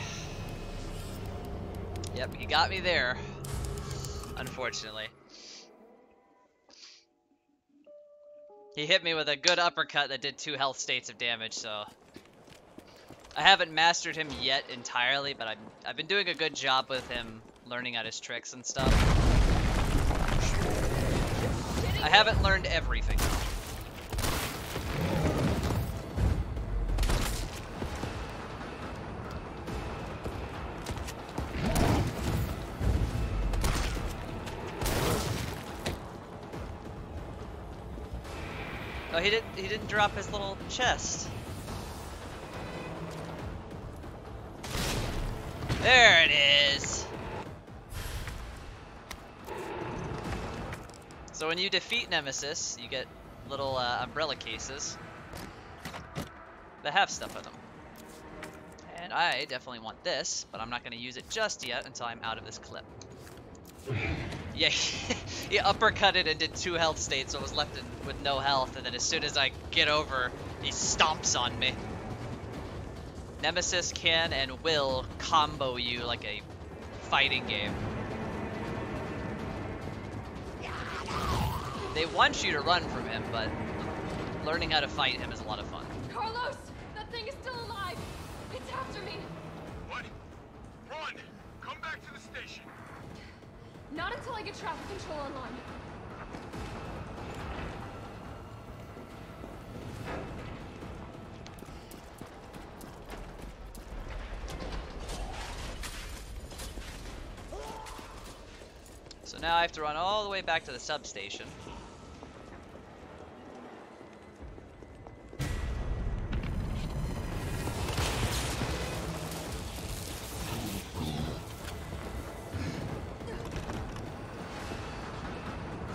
Yep, he got me there. Unfortunately. He hit me with a good uppercut that did 2 health states of damage, so... I haven't mastered him yet entirely, but I've been doing a good job with him learning out his tricks and stuff. I haven't learned everything. Oh, he didn't drop his little chest. There it is. So when you defeat Nemesis, you get little umbrella cases that have stuff in them. And I definitely want this, but I'm not going to use it just yet until I'm out of this clip. Yeah, he uppercutted and did 2 health states, so I was left with no health, and then as soon as I get over, he stomps on me. Nemesis can and will combo you like a fighting game. They want you to run from him, but learning how to fight him is a lot of fun. Carlos! That thing is still alive! It's after me! What? Run! Come back to the station! Not until I get traffic control online. So now I have to run all the way back to the substation.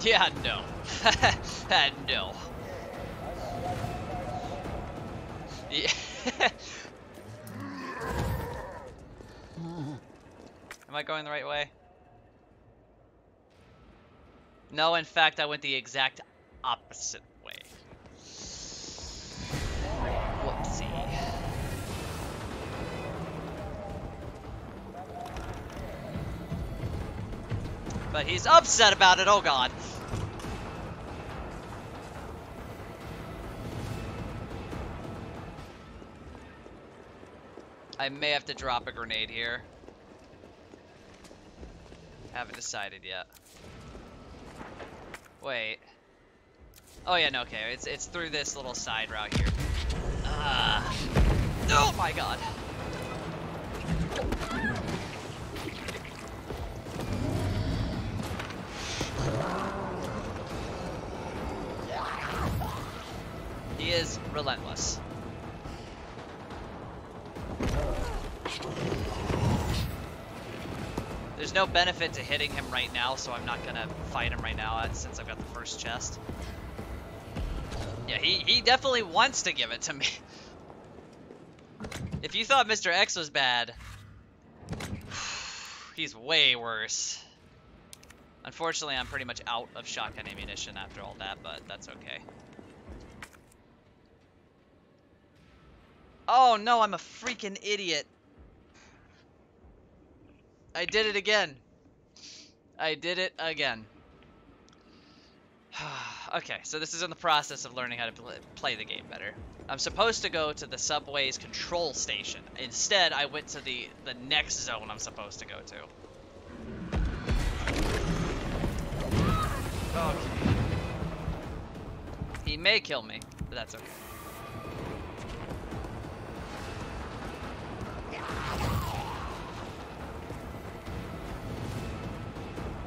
Yeah, no. No. Yeah. Am I going the right way? No, in fact, I went the exact opposite way. Whoopsie. But he's upset about it, oh god. I may have to drop a grenade here. Haven't decided yet. Wait. Oh yeah, no, okay. It's through this little side route here. Oh my god. He is relentless. There's no benefit to hitting him right now, so I'm not gonna fight him right now since I've got the first chest. Yeah, he definitely wants to give it to me. If you thought Mr. X was bad, he's way worse. Unfortunately, I'm pretty much out of shotgun ammunition after all that, but that's okay. Oh no, I'm a freaking idiot. I did it again. I did it again. Okay, so this is in the process of learning how to play the game better. I'm supposed to go to the subway's control station. Instead, I went to the next zone I'm supposed to go to. Okay. He may kill me, but that's okay.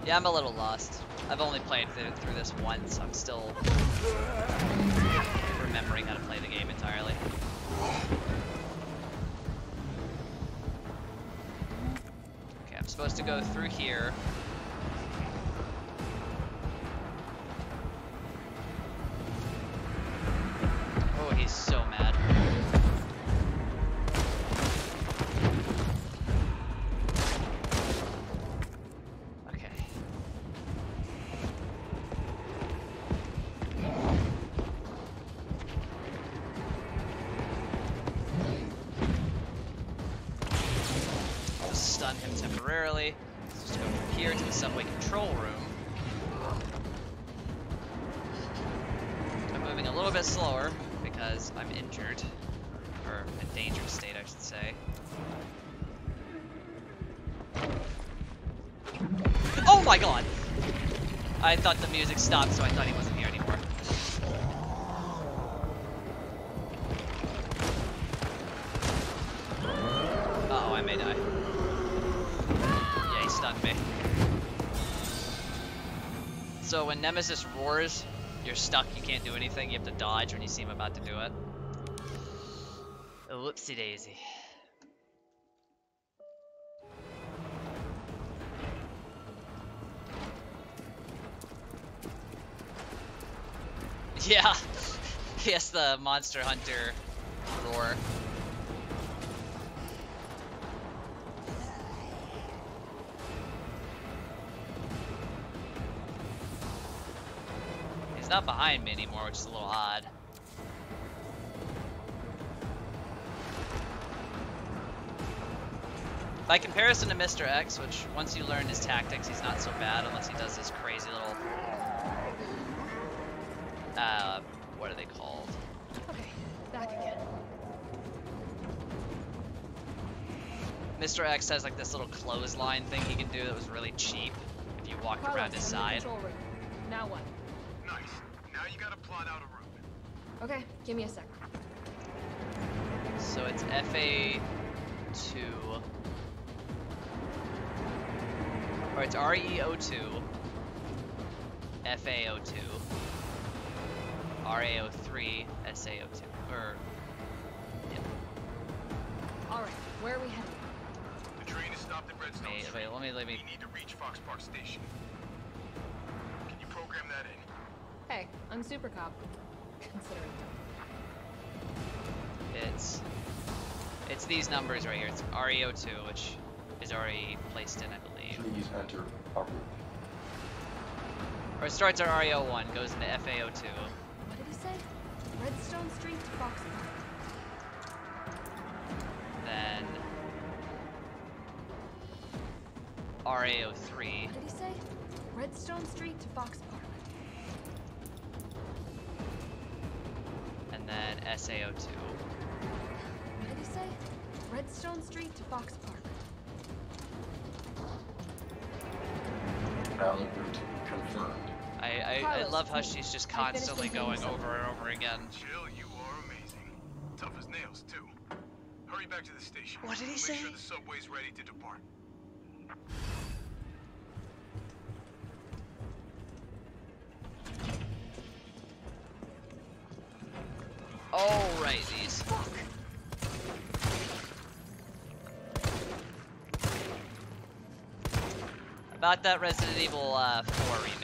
Yeah, I'm a little lost. I've only played through this once. I'm still remembering how to play the game entirely. Okay, I'm supposed to go through here. Oh, he's so mad. Stun him temporarily. Let's just go from here to the subway control room. I'm moving a little bit slower because I'm injured. Or in dangerous state, I should say. Oh my god! I thought the music stopped, so I thought he wasn't here anymore. Uh-oh, I may die. Yeah, he stunned me. So when Nemesis roars, you're stuck, you can't do anything, you have to dodge when you see him about to do it. Oh, whoopsie daisy. Yeah, he has the Monster Hunter roar. He's not behind me anymore, which is a little odd. By comparison to Mr. X, which once you learn his tactics, he's not so bad unless he does this crazy little... what are they called? Okay, back again. Mr. X has like this little clothesline thing he can do that was really cheap if you walked around his side. Now what? Nice. Now you gotta plot out a route. Okay, give me a sec. So it's FA2. Or it's REO2. FAO2. RAO3. SAO2. Or yeah. Alright, where are we headed? The train is stopped at Redstone. Wait, let me You need to reach Fox Park Station. Can you program program that in. Hey, I'm Super Cop. Consider it done. It's these numbers right here. It's REO2, which is already placed in, I believe. Please enter our route. Or it starts at REO1, goes into FAO2. What did he say? Redstone Street to Fox Park. Then RAO3. What did he say? Redstone Street to Fox Park. And then SAO2. What did he say? Redstone Street to Fox Park. Valid route confirmed. I love how she's just constantly going over and over again. Jill, you are amazing. Tough as nails, too. Hurry back to the station. What did he say? Make sure the subway's ready to depart. Oh, right, these. Fuck. About that Resident Evil 4 remake.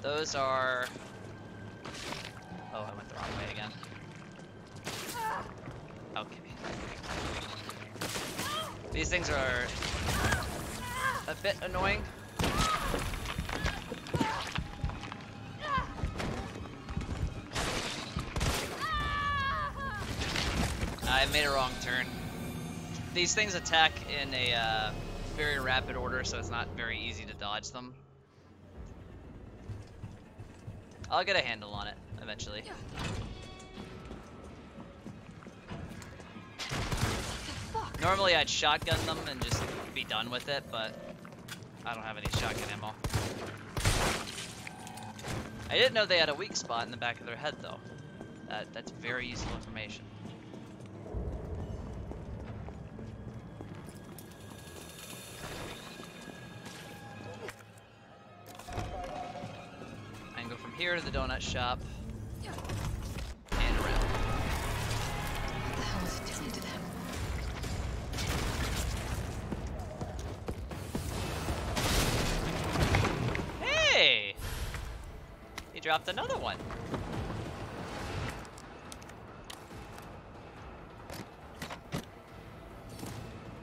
Those are... Oh, I went the wrong way again. Okay. These things are a bit annoying. I made a wrong turn. These things attack in a very rapid order, so it's not very easy to dodge them. I'll get a handle on it eventually. Normally I'd shotgun them and just be done with it, but I don't have any shotgun ammo. I didn't know they had a weak spot in the back of their head though. That's very useful information. I can go from here to the donut shop and around. What the hell is it doing to them? Hey! He dropped another one.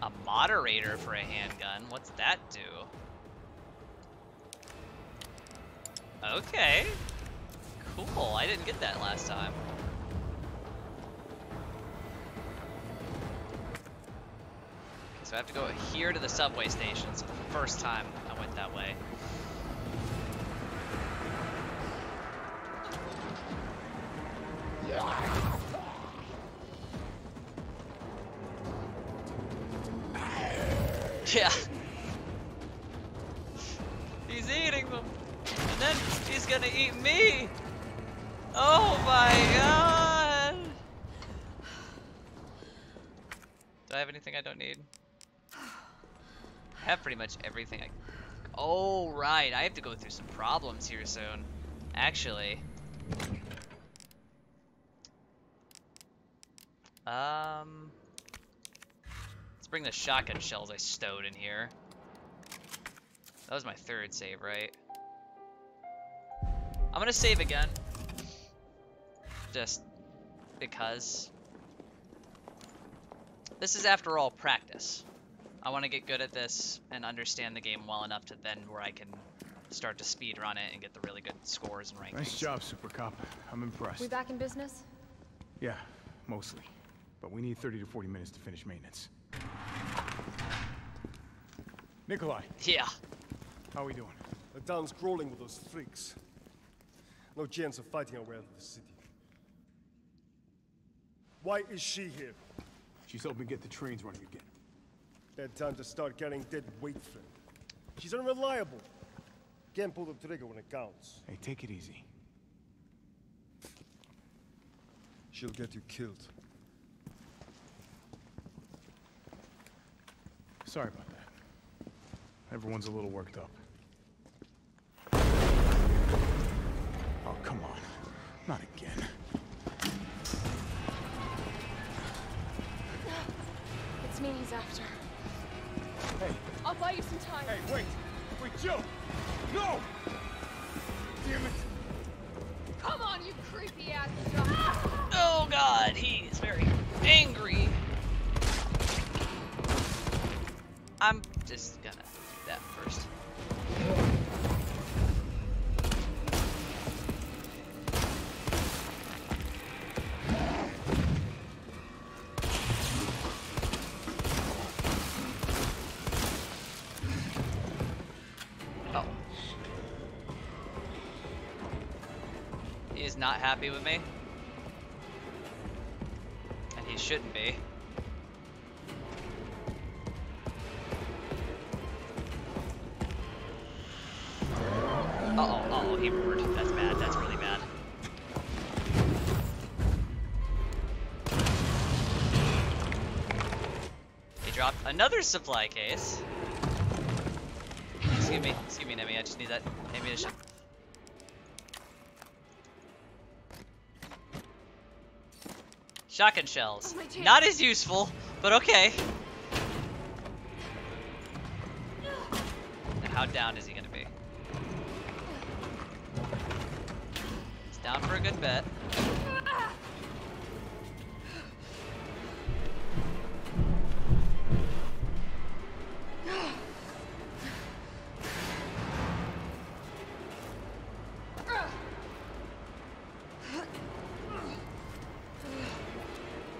A moderator for a handgun? What's that do? Okay. Cool, I didn't get that last time. Okay, so I have to go here to the subway station. It's the first time I went that way. Yeah. He's eating them. And then he's gonna eat me. Oh my god. Do I have anything I don't need? I have pretty much everything I... Oh, right. I have to go through some problems here soon. Actually. Let's bring the shotgun shells I stowed in here. That was my third save, right? I'm gonna save again. Just because. This is, after all, practice. I want to get good at this and understand the game well enough to then where I can start to speed run it and get the really good scores and rankings. Nice job, Super Cop. I'm impressed. We back in business? Yeah, mostly. But we need 30 to 40 minutes to finish maintenance. Nikolai. Yeah. How are we doing? The town's crawling with those freaks. No chance of fighting our way out of the city. Why is she here? She's helping get the trains running again. Bad time to start carrying dead weight, friend. She's unreliable. Can't pull the trigger when it counts. Hey, take it easy. She'll get you killed. Sorry about that. Everyone's a little worked up. Oh, come on. Not again. It's me he's after. Hey. I'll buy you some time. Hey, wait! Wait, Jill! No! Damn it! Come on, you creepy ass dog. Oh god, he is very angry. I'm just gonna do that first. Oh. He is not happy with me. And he shouldn't be. Uh-oh, he roared. That's bad, that's really bad. He dropped another supply case. Excuse me, Nemi, I just need that ammunition. Shotgun shells. Not as useful, but okay. And how down is he gonna be? He's down for a good bet.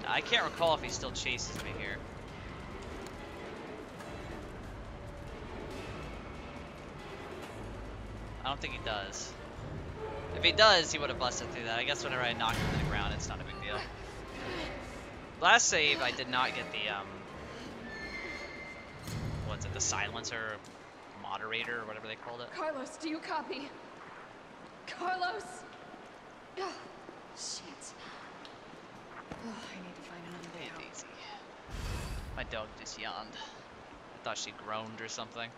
I can't recall if he still chases me here. I don't think he does. If he does, he would have busted through that. I guess whenever I knock him to the ground, it's not a big deal. Last save, I did not get the, what's it, the silencer moderator, or whatever they called it. Carlos, do you copy? Carlos? Oh, shit. Oh, I need to find another way out. Daisy. My dog just yawned. I thought she groaned or something.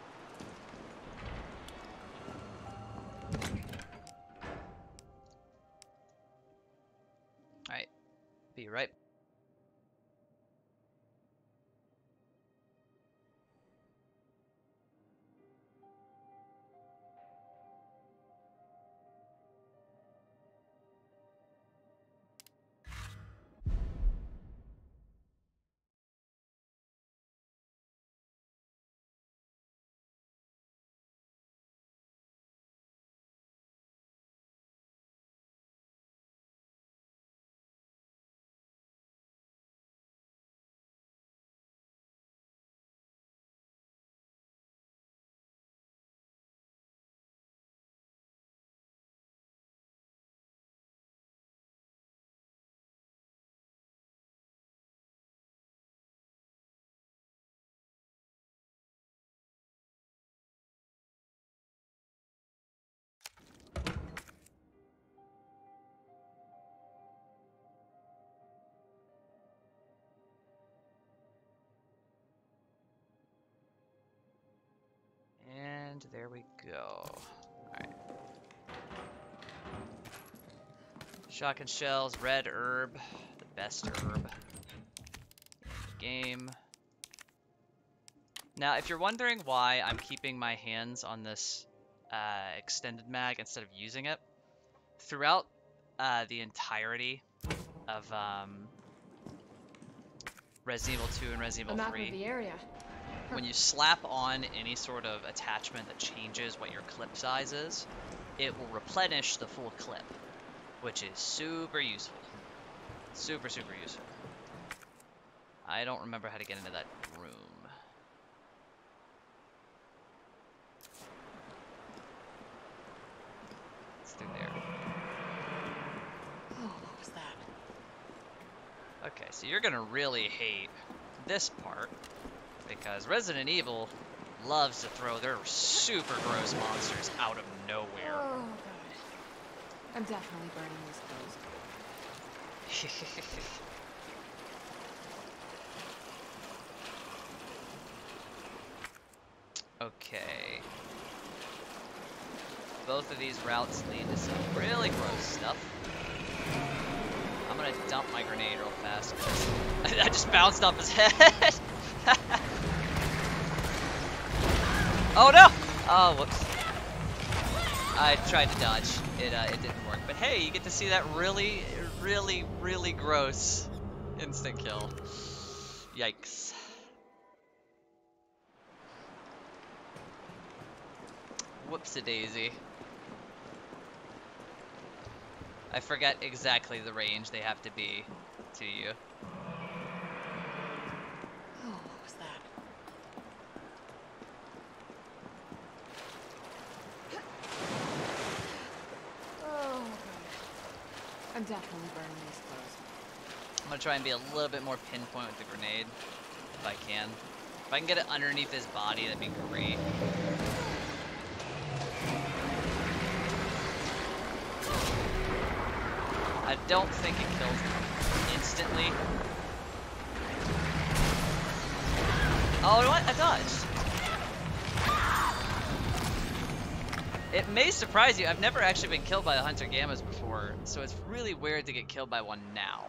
Alright. Be right. And there we go. Alright. Shotgun shells, red herb, the best herb in the game. Now, if you're wondering why I'm keeping my hands on this extended mag instead of using it, throughout the entirety of Resident Evil 2 and Resident Evil 3, the area. when you slap on any sort of attachment that changes what your clip size is, it will replenish the full clip, which is super useful. Super, super useful. I don't remember how to get into that room. It's through there. Oh, what was that? Okay, so you're gonna really hate this part, because Resident Evil loves to throw their super gross monsters out of nowhere. Oh, God. I'm definitely burning these clothes. Okay. Both of these routes lead to some really gross stuff. I'm gonna dump my grenade real fast. I just bounced off his head. Oh no! Oh, whoops. I tried to dodge. It didn't work. But hey, you get to see that really, really, really gross instant kill. Yikes. Whoops-a-daisy. I forget exactly the range they have to be to you. Oh, what was that? Oh, God. I'm definitely burning these clothes. I'm gonna try and be a little bit more pinpoint with the grenade, if I can. If I can get it underneath his body, that'd be great. I don't think it kills him instantly. Oh, you know what? I dodged. It may surprise you, I've never actually been killed by the Hunter Gammas before, so it's really weird to get killed by one now.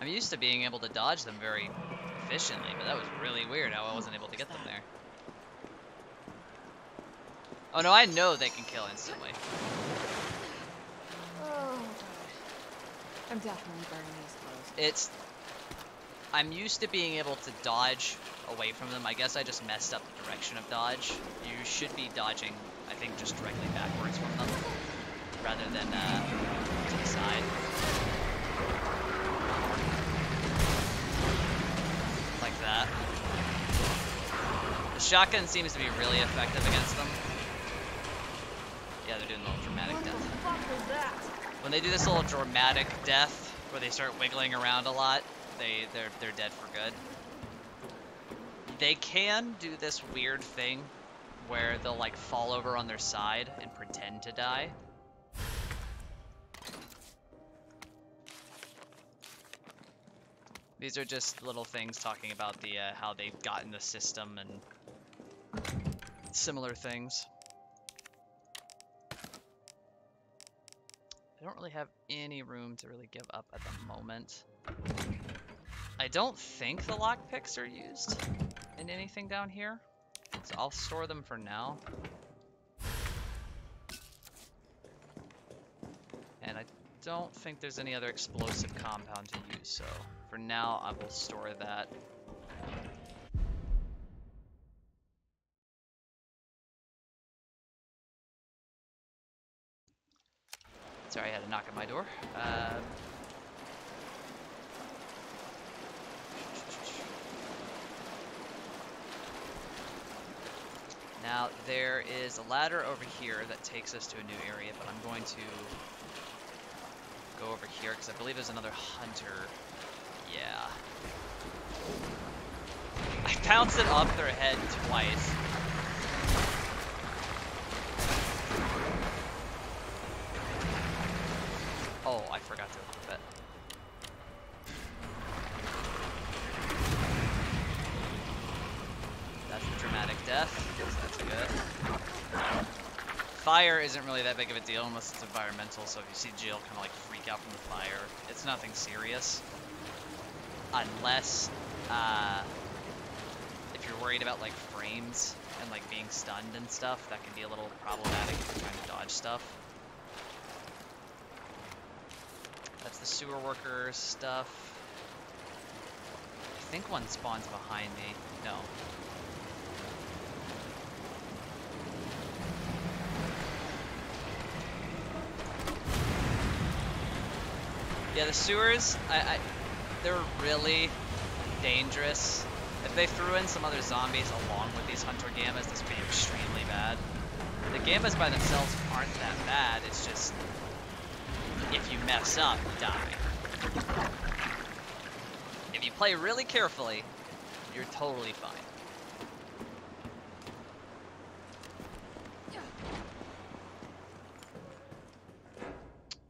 I'm used to being able to dodge them very efficiently, but that was really weird how I wasn't able to get them there. Oh no, I know they can kill instantly. Oh, God. I'm definitely burning these clothes. I'm used to being able to dodge away from them. I guess I just messed up the direction of dodge. You should be dodging, I think, just directly backwards from them, rather than to the side. Like that. The shotgun seems to be really effective against them. Yeah, they're doing a little dramatic death. What the fuck was that? When they do this little dramatic death, where they start wiggling around a lot, they're dead for good. They can do this weird thing where they'll like fall over on their side and pretend to die. These are just little things talking about the how they've gotten the system and similar things. I don't really have any room to really give up at the moment. I don't think the lockpicks are used in anything down here, so I'll store them for now. And I don't think there's any other explosive compound to use, so for now I will store that. Sorry, I had a knock at my door. Now, there is a ladder over here that takes us to a new area, but I'm going to go over here because I believe there's another hunter. Yeah. I bounced it off their head twice. Oh, I forgot to equip it. That's the dramatic death. That's good. Fire isn't really that big of a deal unless it's environmental, so if you see Jill kind of like freak out from the fire, it's nothing serious. Unless, if you're worried about like frames and like being stunned and stuff, that can be a little problematic if you're trying to dodge stuff. That's the sewer worker stuff. I think one spawns behind me. No. Yeah, the sewers, they're really dangerous. If they threw in some other zombies along with these Hunter Gammas, this would be extremely bad. The Gammas by themselves aren't that bad, it's just, if you mess up, you die. If you play really carefully, you're totally fine.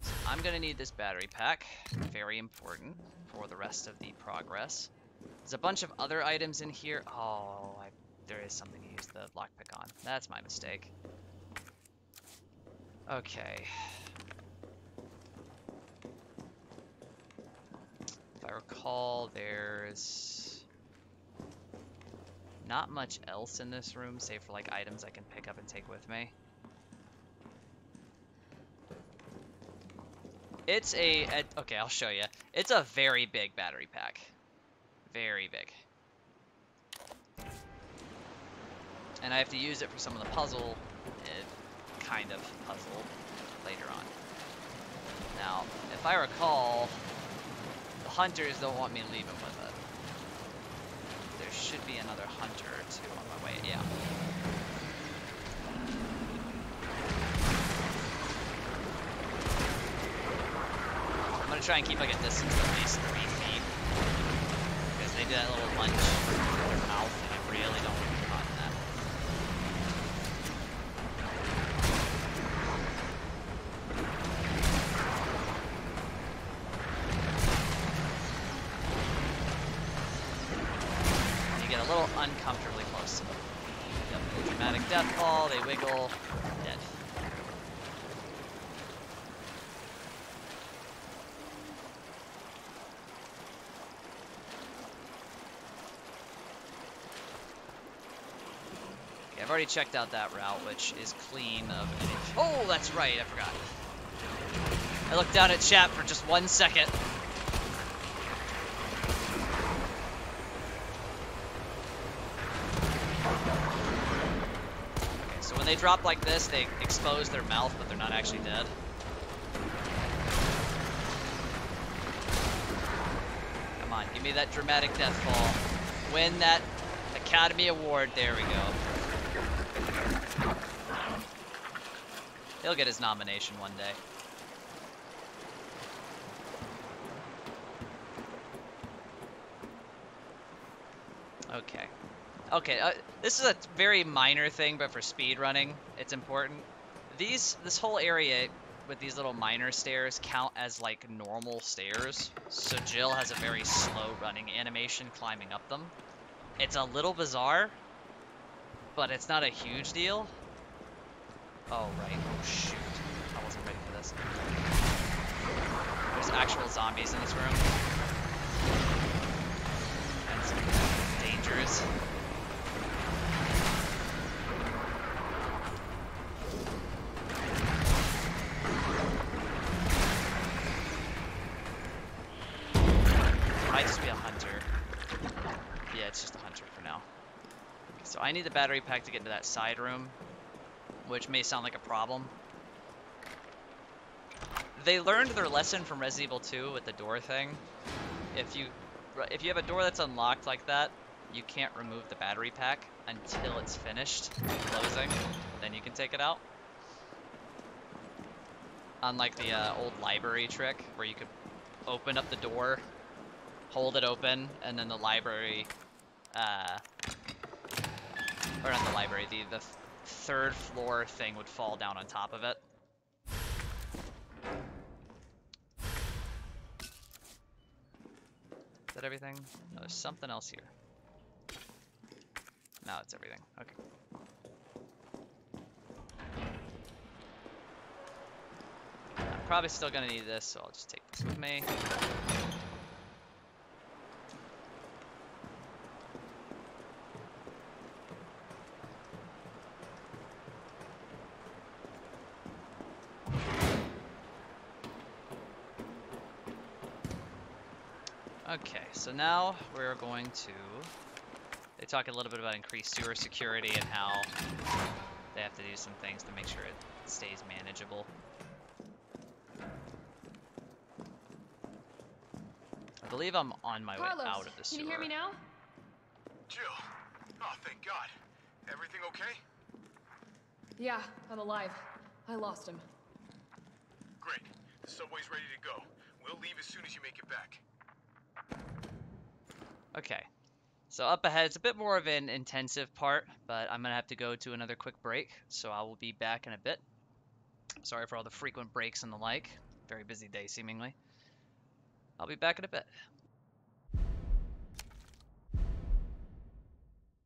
So I'm gonna need this battery pack. Very important for the rest of the progress. There's a bunch of other items in here. Oh, there is something to use the lockpick on. That's my mistake. Okay. If I recall, there's not much else in this room, save for like items I can pick up and take with me. It's okay, I'll show you. It's a very big battery pack. Very big. And I have to use it for some of the puzzle, kind of puzzle, later on. Now, if I recall, the hunters don't want me leaving with it. There should be another hunter or two on my way, yeah. I'm gonna try and keep like a distance of at least 3 feet. Because they do that little lunge with their mouth, and I really don't want to be caught in that. You get a little uncomfortably close to them. Yep, a dramatic death fall, they wiggle, dead. I've already checked out that route, which is clean of any... Oh, that's right, I forgot. I looked down at chat for just 1 second. Okay, so when they drop like this, they expose their mouth, but they're not actually dead. Come on, give me that dramatic death fall. Win that Academy Award, there we go. He'll get his nomination one day. Okay. Okay, this is a very minor thing, but for speed running, it's important. This whole area with these little minor stairs count as like normal stairs, so Jill has a very slow running animation climbing up them. It's a little bizarre, but it's not a huge deal. Oh, right. Oh, shoot. I wasn't ready for this. There's actual zombies in this room. And some dangers. It might just be a hunter. Yeah, it's just a hunter for now. Okay, so I need the battery pack to get into that side room, which may sound like a problem. They learned their lesson from Resident Evil 2 with the door thing. If you have a door that's unlocked like that, you can't remove the battery pack until it's finished closing. Then you can take it out. Unlike the old library trick, where you could open up the door, hold it open, and then the library, or not the library, the third floor thing would fall down on top of it. Is that everything? No, there's something else here. No, it's everything. Okay. I'm probably still gonna need this, so I'll just take this with me. Okay, so now we're going to... They talk a little bit about increased sewer security and how they have to do some things to make sure it stays manageable. I believe I'm on my way out of the sewer. Can you hear me now? Jill! Oh, thank God. Everything okay? Yeah, I'm alive. I lost him. Great. The subway's ready to go. We'll leave as soon as you make it back. Okay, so up ahead, it's a bit more of an intensive part, but I'm gonna have to go to another quick break, so I will be back in a bit. Sorry for all the frequent breaks and the like. Very busy day, seemingly. I'll be back in a bit.